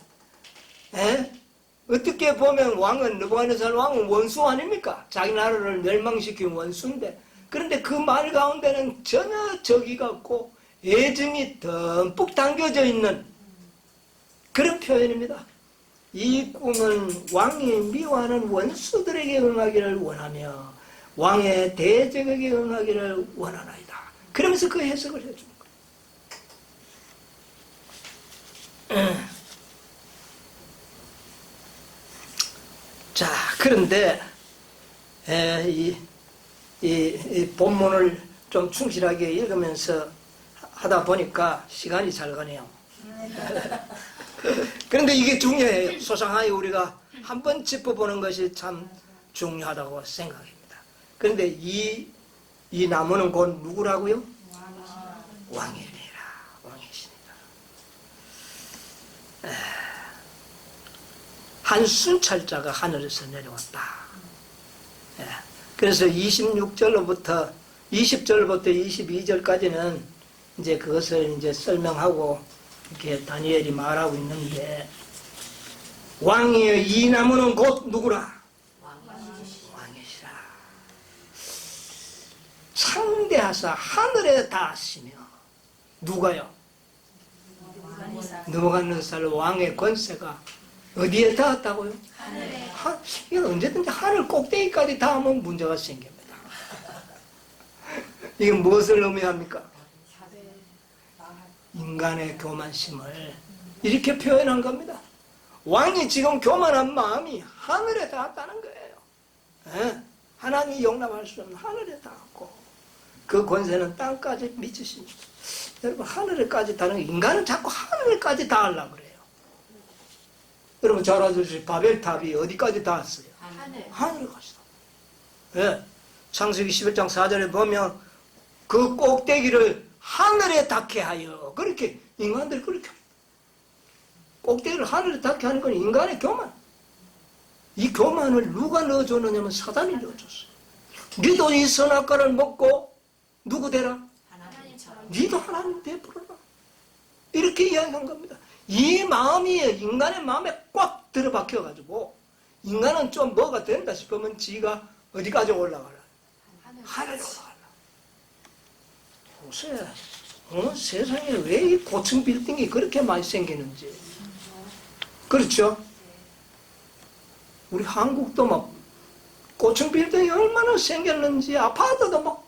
어떻게 보면 왕은 느부갓네살 왕은 원수 아닙니까? 자기 나라를 멸망시킨 원수인데 그런데 그 말 가운데는 전혀 적이가 없고 애정이 듬뿍 담겨져 있는 그런 표현입니다. 이 꿈은 왕이 미워하는 원수들에게 응하기를 원하며 왕의 대적에게 응하기를 원하나이다. 그러면서 그 해석을 해주는 거예요. 자, 그런데 이 본문을 좀 충실하게 읽으면서 하다 보니까 시간이 잘 가네요. 그런데 이게 중요해요. 소상하게 우리가 한번 짚어보는 것이 참 중요하다고 생각합니다. 그런데 이 나무는 곧 누구라고요? 왕이니라. 왕이십니다. 한 순찰자가 하늘에서 내려왔다. 그래서 26절로부터 20절부터 22절까지는 이제 그것을 이제 설명하고 이렇게 다니엘이 말하고 있는데 왕이여 이 나무는 곧 누구라? 왕이시라. 창대하사 하늘에 닿으시며 누가요? 느부갓네살 왕의 권세가 어디에 닿았다고요? 하늘에. 이건 언제든지 하늘 꼭대기까지 닿으면 문제가 생깁니다. 이게 무엇을 의미합니까? 인간의 교만심을 이렇게 표현한 겁니다. 왕이 지금 교만한 마음이 하늘에 닿았다는 거예요. 하나님이 용납할 수 없는 하늘에 닿았고 그 권세는 땅까지 미치십니다. 여러분 하늘에까지 닿는 인간은 자꾸 하늘에까지 닿으려고 그래요. 여러분 잘 아시듯이 바벨탑이 어디까지 닿았어요? 하늘에까지 닿았어요. 창세기 11장 4절에 보면 그 꼭대기를 하늘에 닿게 하여 그렇게 인간들이 그렇게 꼭대기를 하늘에 닿게 하는 건 인간의 교만. 이 교만을 누가 넣어줬느냐면 사단이 넣어줬어요. 니도 이 선악과를 먹고 누구 되라? 니도 하나님 되풀어라. 이렇게 이야기한 겁니다. 이 마음이 인간의 마음에 꽉 들어박혀가지고 인간은 좀 뭐가 된다 싶으면 지가 어디까지 올라가라? 하늘에 올라가라. 요새 세상에 왜 이 고층 빌딩이 그렇게 많이 생기는지. 그렇죠? 우리 한국도 막 고층 빌딩이 얼마나 생겼는지 아파트도 막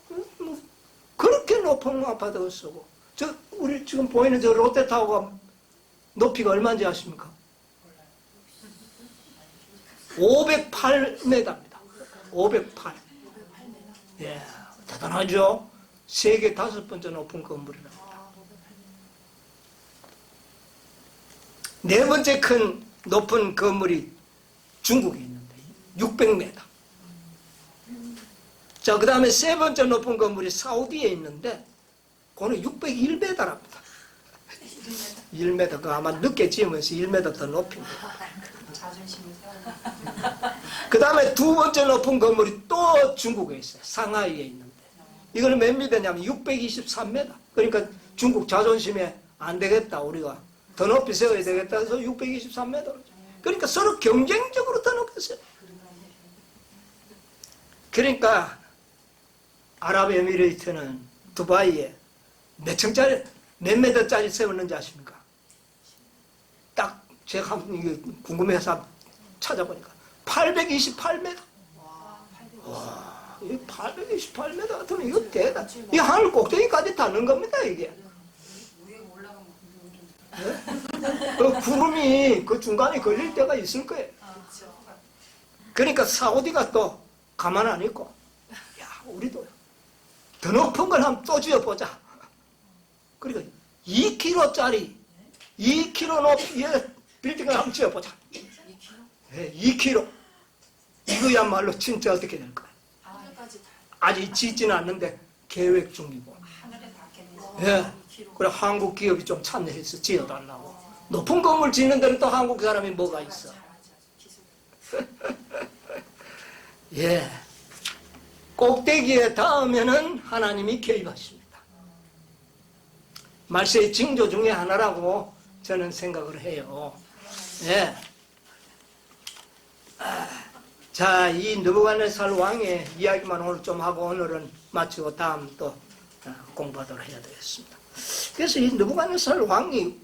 그렇게 높은 아파트가 쓰고 우리 지금 보이는 저 롯데타워가 높이가 얼마인지 아십니까? 508m입니다. 508. 예, 대단하죠? 세계 5번째 높은 건물이랍니다. 네 번째 큰 높은 건물이 중국에 있는데 600m. 자, 그 다음에 세 번째 높은 건물이 사우디에 있는데 그거는 601m랍니다. 1m, 그 아마 늦게 지으면서 1m 더 높입니다. 그 다음에 두 번째 높은 건물이 또 중국에 있어요. 상하이에 있는데 이거는 몇 미터냐면 623m. 그러니까 중국 자존심에 안 되겠다, 우리가 더 높이 세워야 되겠다 해서 623m. 그러니까 서로 경쟁적으로 더 높였어요. 그러니까 아랍에미레이트는 두바이에 몇 층짜리, 몇 미터짜리 세웠는지 아십니까? 딱 제가 한번 이게 궁금해서 찾아보니까 828m. 와, 이 828m 같으면 이거 대단. 이 하늘 꼭대기까지 닿는 겁니다, 이게. 네? 그 구름이 그 중간에 걸릴 때가 있을 거예요. 그러니까 사우디가 또 가만 안 있고, 야, 우리도 더 높은 걸 한번 또 지어보자. 그러니까 2km짜리 2km 높이의 빌딩을 한번 지어보자. 2km. 이거야말로 진짜 어떻게 될까요? 아직 짓지는 않는데 계획 중이고. 예. 그래 한국 기업이 좀 참여해서 지어달라고. 높은 건물 짓는 데는 또 한국 사람이 뭐가 있어. 예. 꼭대기에 닿으면은 하나님이 개입하십니다. 말세의 징조 중에 하나라고 저는 생각을 해요. 예. 자, 이 느부갓네살 왕의 이야기만 오늘 좀 하고 오늘은 마치고 다음 또 공부하도록 해야 되겠습니다. 그래서 이 느부갓네살 왕이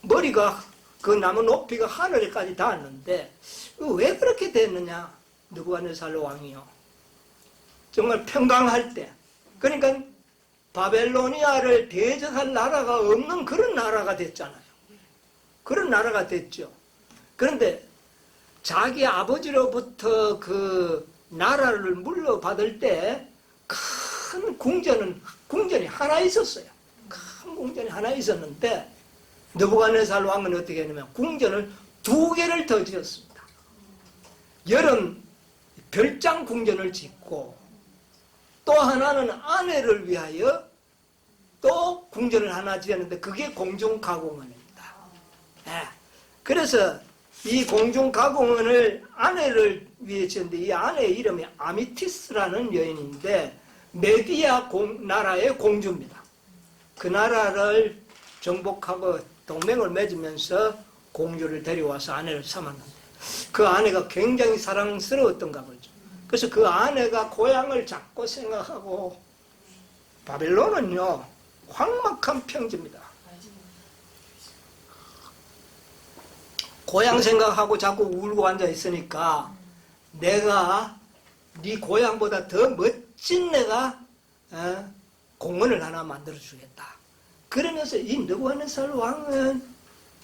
머리가 그 나무 높이가 하늘에까지 닿았는데 왜 그렇게 됐느냐? 느부갓네살 왕이요. 정말 평강할 때, 그러니까 바벨로니아를 대적할 나라가 없는 그런 나라가 됐잖아요. 그런 나라가 됐죠. 그런데 자기 아버지로부터 그 나라를 물려받을 때 큰 궁전이 하나 있었어요. 큰 궁전이 하나 있었는데 느부갓네살 왕은 어떻게 했냐면 궁전을 2개를 더 지었습니다. 여름 별장 궁전을 짓고 또 하나는 아내를 위하여 또 궁전을 하나 지었는데 그게 공중가공원입니다. 네. 그래서 이 공중가공원을 아내를 위해 지었는데 이 아내의 이름이 아미티스라는 여인인데 메디아 나라의 공주입니다. 그 나라를 정복하고 동맹을 맺으면서 공주를 데려와서 아내를 삼았는데 그 아내가 굉장히 사랑스러웠던가 보죠. 그래서 그 아내가 고향을 자꾸 생각하고 바벨론은요 황막한 평지입니다. 고향 생각하고 자꾸 울고 앉아 있으니까 내가 네 고향보다 더 멋진 내가 공원을 하나 만들어 주겠다. 그러면서 이 느부갓네살 왕은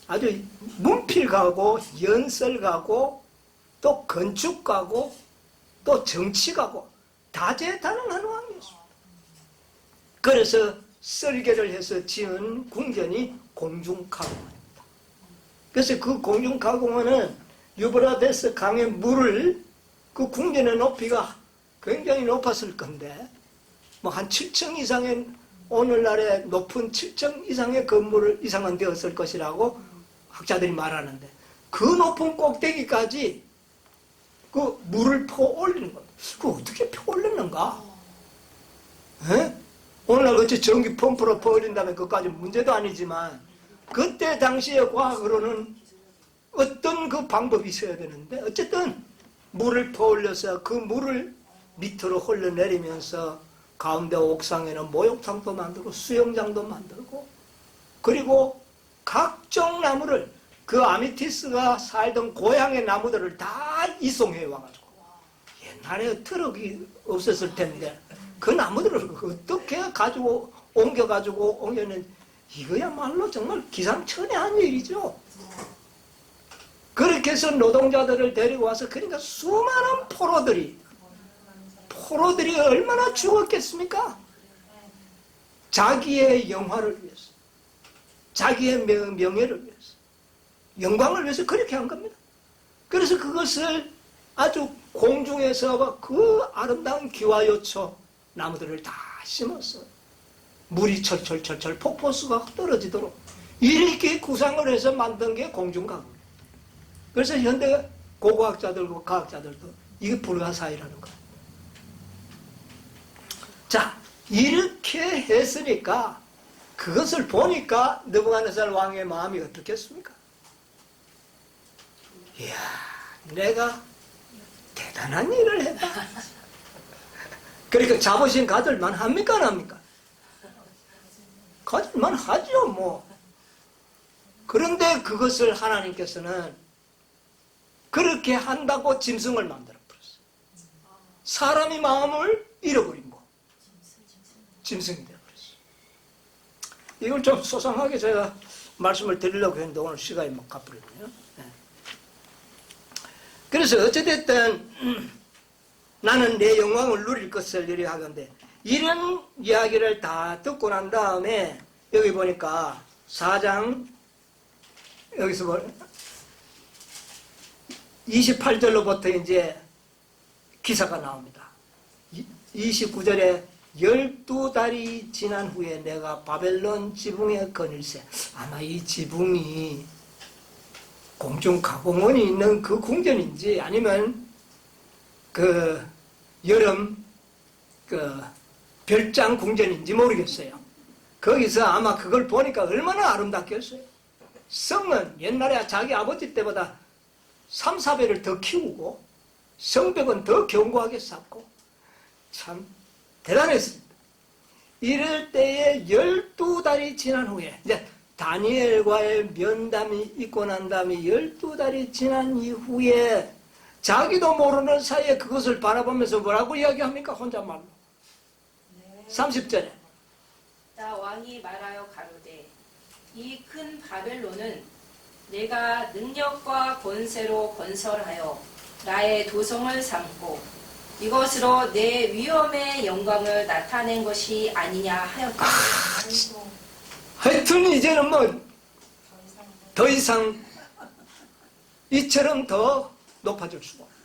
아주 문필가고 연설가고 또 건축가고 또 정치가고 다재다능한 왕이었습니다. 그래서 설계를 해서 지은 궁전이 공중가공원입니다. 그래서 그 공중가공원은 유브라데스 강의 물을 그 궁전의 높이가 굉장히 높았을 건데 뭐 한 7층 이상의 오늘날의 높은 7층 이상의 건물 이상은 되었을 것이라고 학자들이 말하는데 그 높은 꼭대기까지 그 물을 퍼 올리는 겁니다. 그 어떻게 퍼 올렸는가? 오늘날 어째 전기 펌프로 퍼 올린다면 그것까지 문제도 아니지만 그때 당시의 과학으로는 어떤 그 방법이 있어야 되는데 어쨌든 물을 퍼 올려서 그 물을 밑으로 흘러내리면서 가운데 옥상에는 목욕탕도 만들고 수영장도 만들고 그리고 각종 나무를 그 아미티스가 살던 고향의 나무들을 다 이송해 와가지고 옛날에 트럭이 없었을 텐데 그 나무들을 어떻게 가지고 옮겨가지고 옮겨는 이거야말로 정말 기상천외한 일이죠. 그렇게 해서 노동자들을 데리고 와서 그러니까 수많은 포로들이 얼마나 죽었겠습니까? 자기의 영화를 위해서, 자기의 명예를 위해서, 영광을 위해서 그렇게 한 겁니다. 그래서 그것을 아주 공중에서 그 아름다운 기와요초 나무들을 다 심었어요. 물이 철철철철 폭포수가 떨어지도록 이렇게 구상을 해서 만든 게 공중가공이에요. 그래서 현대 고고학자들과 과학자들도 이게 불가사의라는 거예요. 자, 이렇게 했으니까 그것을 보니까 느부갓네살 왕의 마음이 어떻겠습니까? 이야, 내가 대단한 일을 했다. 그러니까 자부심 가질만 합니까, 안 합니까? 가질만 하죠, 뭐. 그런데 그것을 하나님께서는 그렇게 한다고 짐승을 만들어 버렸어요. 사람이 마음을 잃어버린 거. 짐승이 되어버렸어요. 이걸 좀 소상하게 제가 말씀을 드리려고 했는데 오늘 시간이 막 가버렸네요. 네. 그래서 어찌됐든 나는 내 영광을 누릴 것을 이리 하건대 이런 이야기를 다 듣고 난 다음에 여기 보니까 4장 여기서 28절로부터 이제 기사가 나옵니다. 29절에 12달이 지난 후에 내가 바벨론 지붕에 거닐세. 아마 이 지붕이 공중가공원이 있는 그 궁전인지 아니면 그 여름 그 별장 궁전인지 모르겠어요. 거기서 아마 그걸 보니까 얼마나 아름답겠어요. 성은 옛날에 자기 아버지 때보다 3, 4배를 더 키우고 성벽은 더 견고하게 쌓고 참 대단했습니다. 이럴 때에 12달이 지난 후에 이제 다니엘과의 면담이 있고 난 다음에 12달이 지난 이후에 자기도 모르는 사이에 그것을 바라보면서 뭐라고 이야기합니까? 혼잣말로 30절에 나 왕이 말하여 가로되 이 큰 바벨론은 내가 능력과 권세로 건설하여 나의 도성을 삼고 이것으로 내 위엄의 영광을 나타낸 것이 아니냐 하였다. 하여튼 이제는 뭐 더 이상 이처럼 더 높아질 수가 없어요.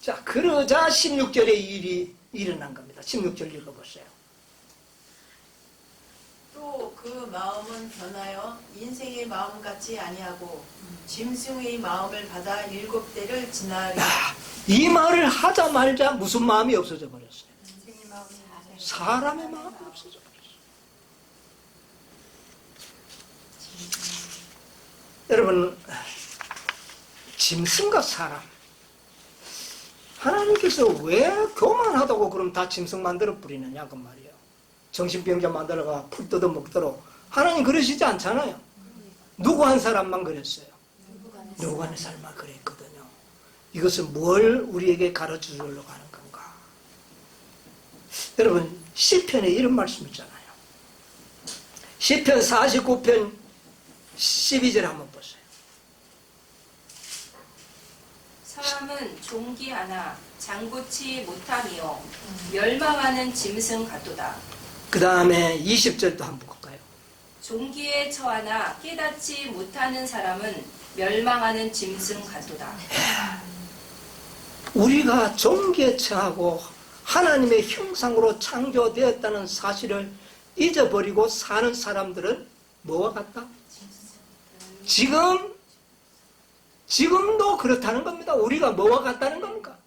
자, 그러자 16절에 일이 일어난 겁니다. 16절 읽어보세요. 또 그 마음은 변하여 인생의 마음 같지 아니하고 짐승의 마음을 받아 7대를 지나리. 이 말을 하자마자 무슨 마음이 없어져 버렸어요? 인생의 마음이 사람의 마음이 없어져 버렸어요. 여러분, 짐승과 사람, 하나님께서 왜 교만하다고 그럼 다 짐승 만들어 뿌리느냐 그 말이에요. 정신병자 만들어가 풀 뜯어 먹도록 하나님 그러시지 않잖아요. 누구 한 사람만 그랬어요. 누구 한 사람만 그랬거든요. 이것은 뭘 우리에게 가르쳐 주려고 하는 건가? 여러분, 시편에 이런 말씀 있잖아요. 시편 49편 12절 한번 보세요. 사람은 존귀하나 장구치 못함이요 멸망하는 짐승 같도다. 그 다음에 20절도 한번 볼까요? 존귀에 처하나 깨닫지 못하는 사람은 멸망하는 짐승 같도다. 우리가 존귀에 처하고 하나님의 형상으로 창조되었다는 사실을 잊어버리고 사는 사람들은 뭐와 같다? 지금도 그렇다는 겁니다. 우리가 뭐와 같다는 겁니까?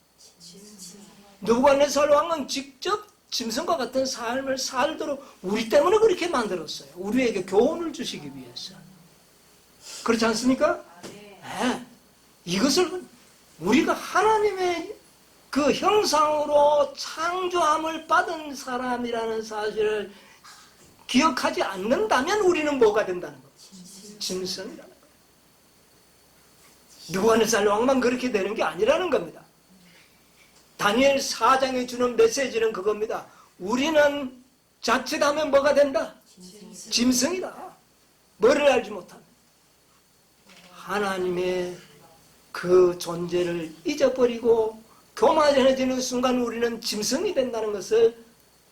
느부갓네살 왕은 직접 짐승과 같은 삶을 살도록 우리 때문에 그렇게 만들었어요. 우리에게 교훈을 주시기 위해서. 그렇지 않습니까? 네. 이것을 우리가 하나님의 그 형상으로 창조함을 받은 사람이라는 사실을 기억하지 않는다면 우리는 뭐가 된다는 거예요? 짐승이라는 거예요. 느부갓네살 왕만 그렇게 되는 게 아니라는 겁니다. 다니엘 4장에 주는 메시지는 그겁니다. 우리는 자칫하면 뭐가 된다? 짐승이다. 뭐를 알지 못한다. 하나님의 그 존재를 잊어버리고 교만해지는 순간 우리는 짐승이 된다는 것을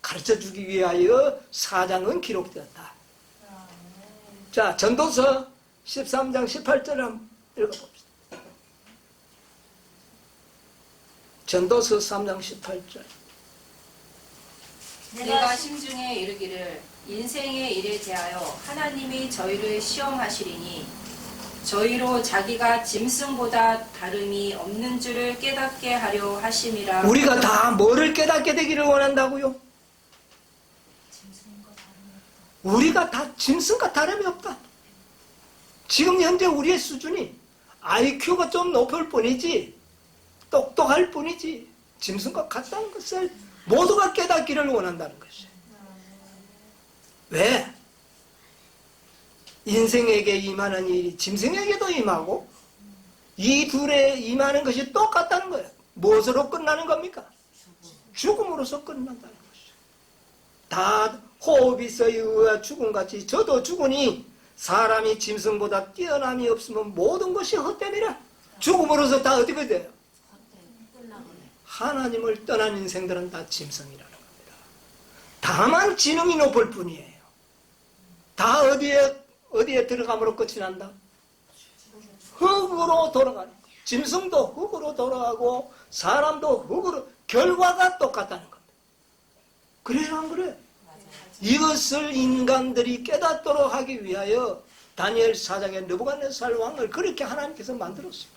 가르쳐주기 위하여 4장은 기록되었다. 자, 전도서 13장 18절 한번 읽어봅시다. 전도서 3장 18절. 내가 심중에 이르기를 인생의 일에 대하여 하나님이 저희를 시험하시리니 저희로 자기가 짐승보다 다름이 없는 줄을 깨닫게 하려 하심이라. 우리가 다 뭐를 깨닫게 되기를 원한다고요? 우리가 다 짐승과 다름이 없다. 지금 현재 우리의 수준이 IQ가 좀 높을 뿐이지 똑똑할 뿐이지 짐승과 같다는 것을 모두가 깨닫기를 원한다는 것이에요. 왜? 인생에게 임하는 일이 짐승에게도 임하고 이 둘에 임하는 것이 똑같다는 거예요. 무엇으로 끝나는 겁니까? 죽음으로서 끝난다는 것이죠. 다 호흡이 있어야 죽음같이 저도 죽으니 사람이 짐승보다 뛰어남이 없으면 모든 것이 헛됨이라. 죽음으로서 다 어떻게 돼요? 하나님을 떠난 인생들은 다 짐승이라는 겁니다. 다만 지능이 높을 뿐이에요. 다 어디에 들어감으로 끝이 난다? 흙으로 돌아가는 거예요. 짐승도 흙으로 돌아가고 사람도 흙으로, 결과가 똑같다는 겁니다. 그래요, 안 그래요? 이것을 인간들이 깨닫도록 하기 위하여 다니엘 4장의 느부갓네살 왕을 그렇게 하나님께서 만들었어요.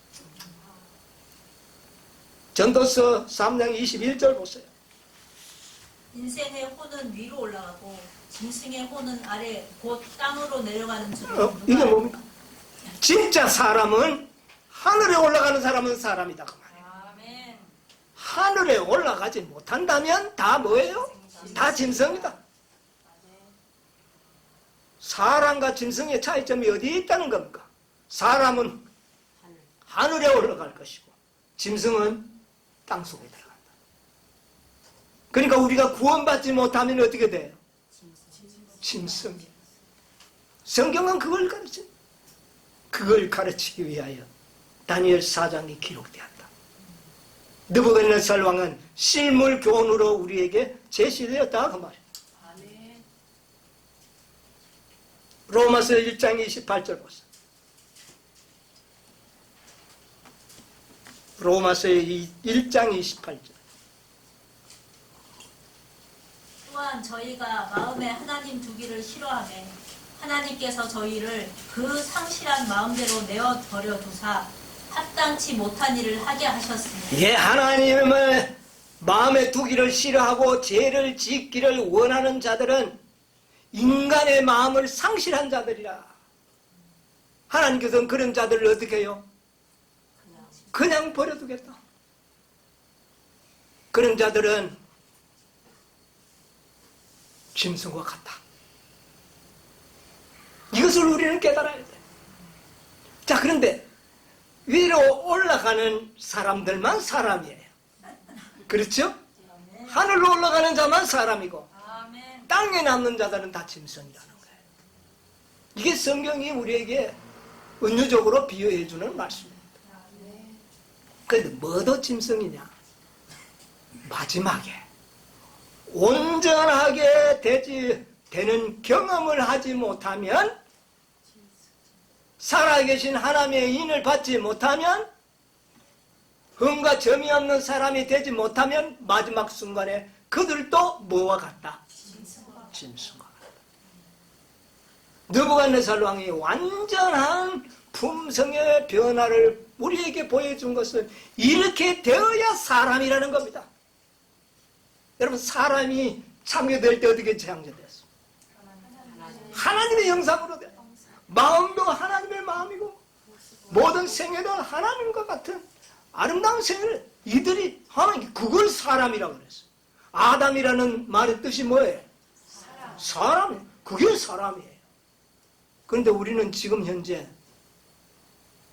전도서 3장 21절 보세요. 인생의 호는 위로 올라가고 짐승의 호는 아래 곧 땅으로 내려가는 줄 이게 뭡니까? 진짜 사람은 하늘에 올라가는 사람은 사람이다 그 말이에요. 아멘. 하늘에 올라가지 못한다면 다 뭐예요? 다 짐승이다. 사람과 짐승의 차이점이 어디에 있다는 겁니까? 사람은 하늘에 올라갈 것이고 짐승은 땅속에 들어간다. 그러니까 우리가 구원받지 못하면 어떻게 돼요? 짐승. 성경은 그걸 가르쳐. 그걸 가르치기 위하여 다니엘 4장이 기록되었다. 느부갓네살 왕은 실물 교훈으로 우리에게 제시되었다 그 말이에요. 아멘. 로마서 1장 28절 보세요. 로마서 1장 28절. 또한 저희가 마음에 하나님 두기를 싫어하매 하나님께서 저희를 그 상실한 마음대로 내어버려 두사 합당치 못한 일을 하게 하셨으니 예, 하나님을 마음에 두기를 싫어하고 죄를 짓기를 원하는 자들은 인간의 마음을 상실한 자들이라. 하나님께서는 그런 자들을 어떻게 해요? 그냥 버려두겠다. 그런 자들은 짐승과 같다. 이것을 우리는 깨달아야 돼. 자, 그런데 위로 올라가는 사람들만 사람이에요. 그렇죠? 하늘로 올라가는 자만 사람이고 아멘. 땅에 남는 자들은 다 짐승이라는 거예요. 이게 성경이 우리에게 은유적으로 비유해 주는 말씀입니다. 그런데 뭐도 짐승이냐? 마지막에 온전하게 되는 경험을 하지 못하면, 살아계신 하나님의 인을 받지 못하면, 흠과 점이 없는 사람이 되지 못하면 마지막 순간에 그들도 뭐와 같다? 짐승과 같다. 느부갓네살 왕이 완전한 품성의 변화를 우리에게 보여준 것은 이렇게 되어야 사람이라는 겁니다. 여러분, 사람이 창조될 때 어떻게 창조됐어? 하나님의 형상으로 돼. 마음도 하나님의 마음이고 모든 생애도 하나님과 같은 아름다운 생애를 이들이 하나님, 그걸 사람이라고 그랬어요. 아담이라는 말의 뜻이 뭐예요? 사람. 그게 사람이에요. 그런데 우리는 지금 현재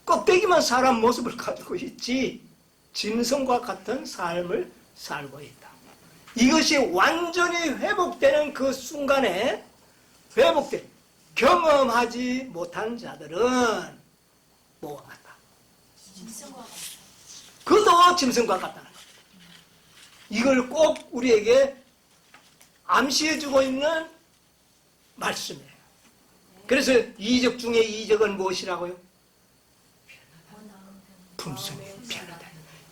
껍데기만 사람 모습을 가지고 있지 짐승과 같은 삶을 살고 있다. 이것이 완전히 회복되는 그 순간에 경험하지 못한 자들은 뭐와 같다? 그도 짐승과 같다는 겁니다. 이걸 꼭 우리에게 암시해주고 있는 말씀이에요. 그래서 이적 중에 이적은 무엇이라고요? 품성이 변하다.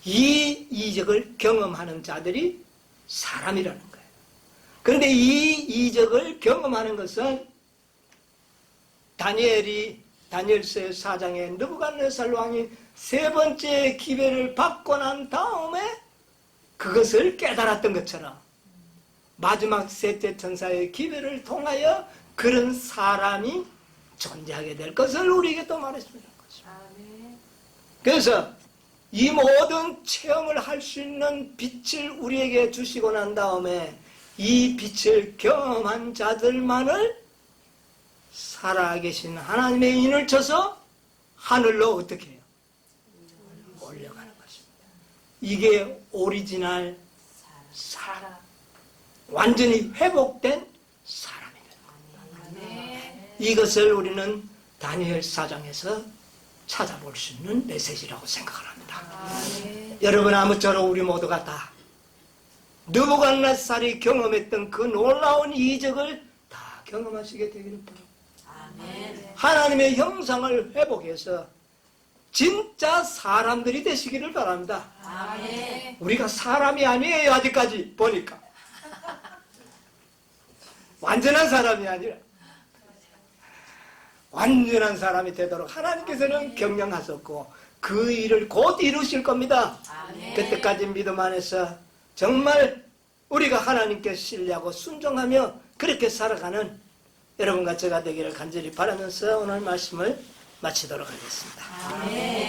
이 이적을 경험하는 자들이 사람이라는 거예요. 그런데 이 이적을 경험하는 것은 다니엘서의 4장에 느부갓네살 왕이 세 번째 기회를 받고 난 다음에 그것을 깨달았던 것처럼 마지막 셋째 천사의 기회를 통하여 그런 사람이 존재하게 될 것을 우리에게 또 말해주는 거죠. 그래서 이 모든 체험을 할 수 있는 빛을 우리에게 주시고 난 다음에 이 빛을 경험한 자들만을 살아계신 하나님의 인을 쳐서 하늘로 어떻게 해요? 올려가는 것입니다. 이게 오리지널 사람, 완전히 회복된 사람입니다. 이것을 우리는 다니엘 4장에서 찾아볼 수 있는 메시지라고 생각을 합니다. 여러분, 아무쪼록 우리 모두가 다 느부갓네살이 경험했던 그 놀라운 이적을 다 경험하시게 되기를 바랍니다. 하나님의 형상을 회복해서 진짜 사람들이 되시기를 바랍니다. 우리가 사람이 아니에요. 아직까지 보니까 완전한 사람이 아니라 완전한 사람이 되도록 하나님께서는 경영하셨고 그 일을 곧 이루실 겁니다. 그때까지 믿음 안에서 정말 우리가 하나님께 신뢰하고 순종하며 그렇게 살아가는 여러분과 제가 되기를 간절히 바라면서 오늘 말씀을 마치도록 하겠습니다. 아멘.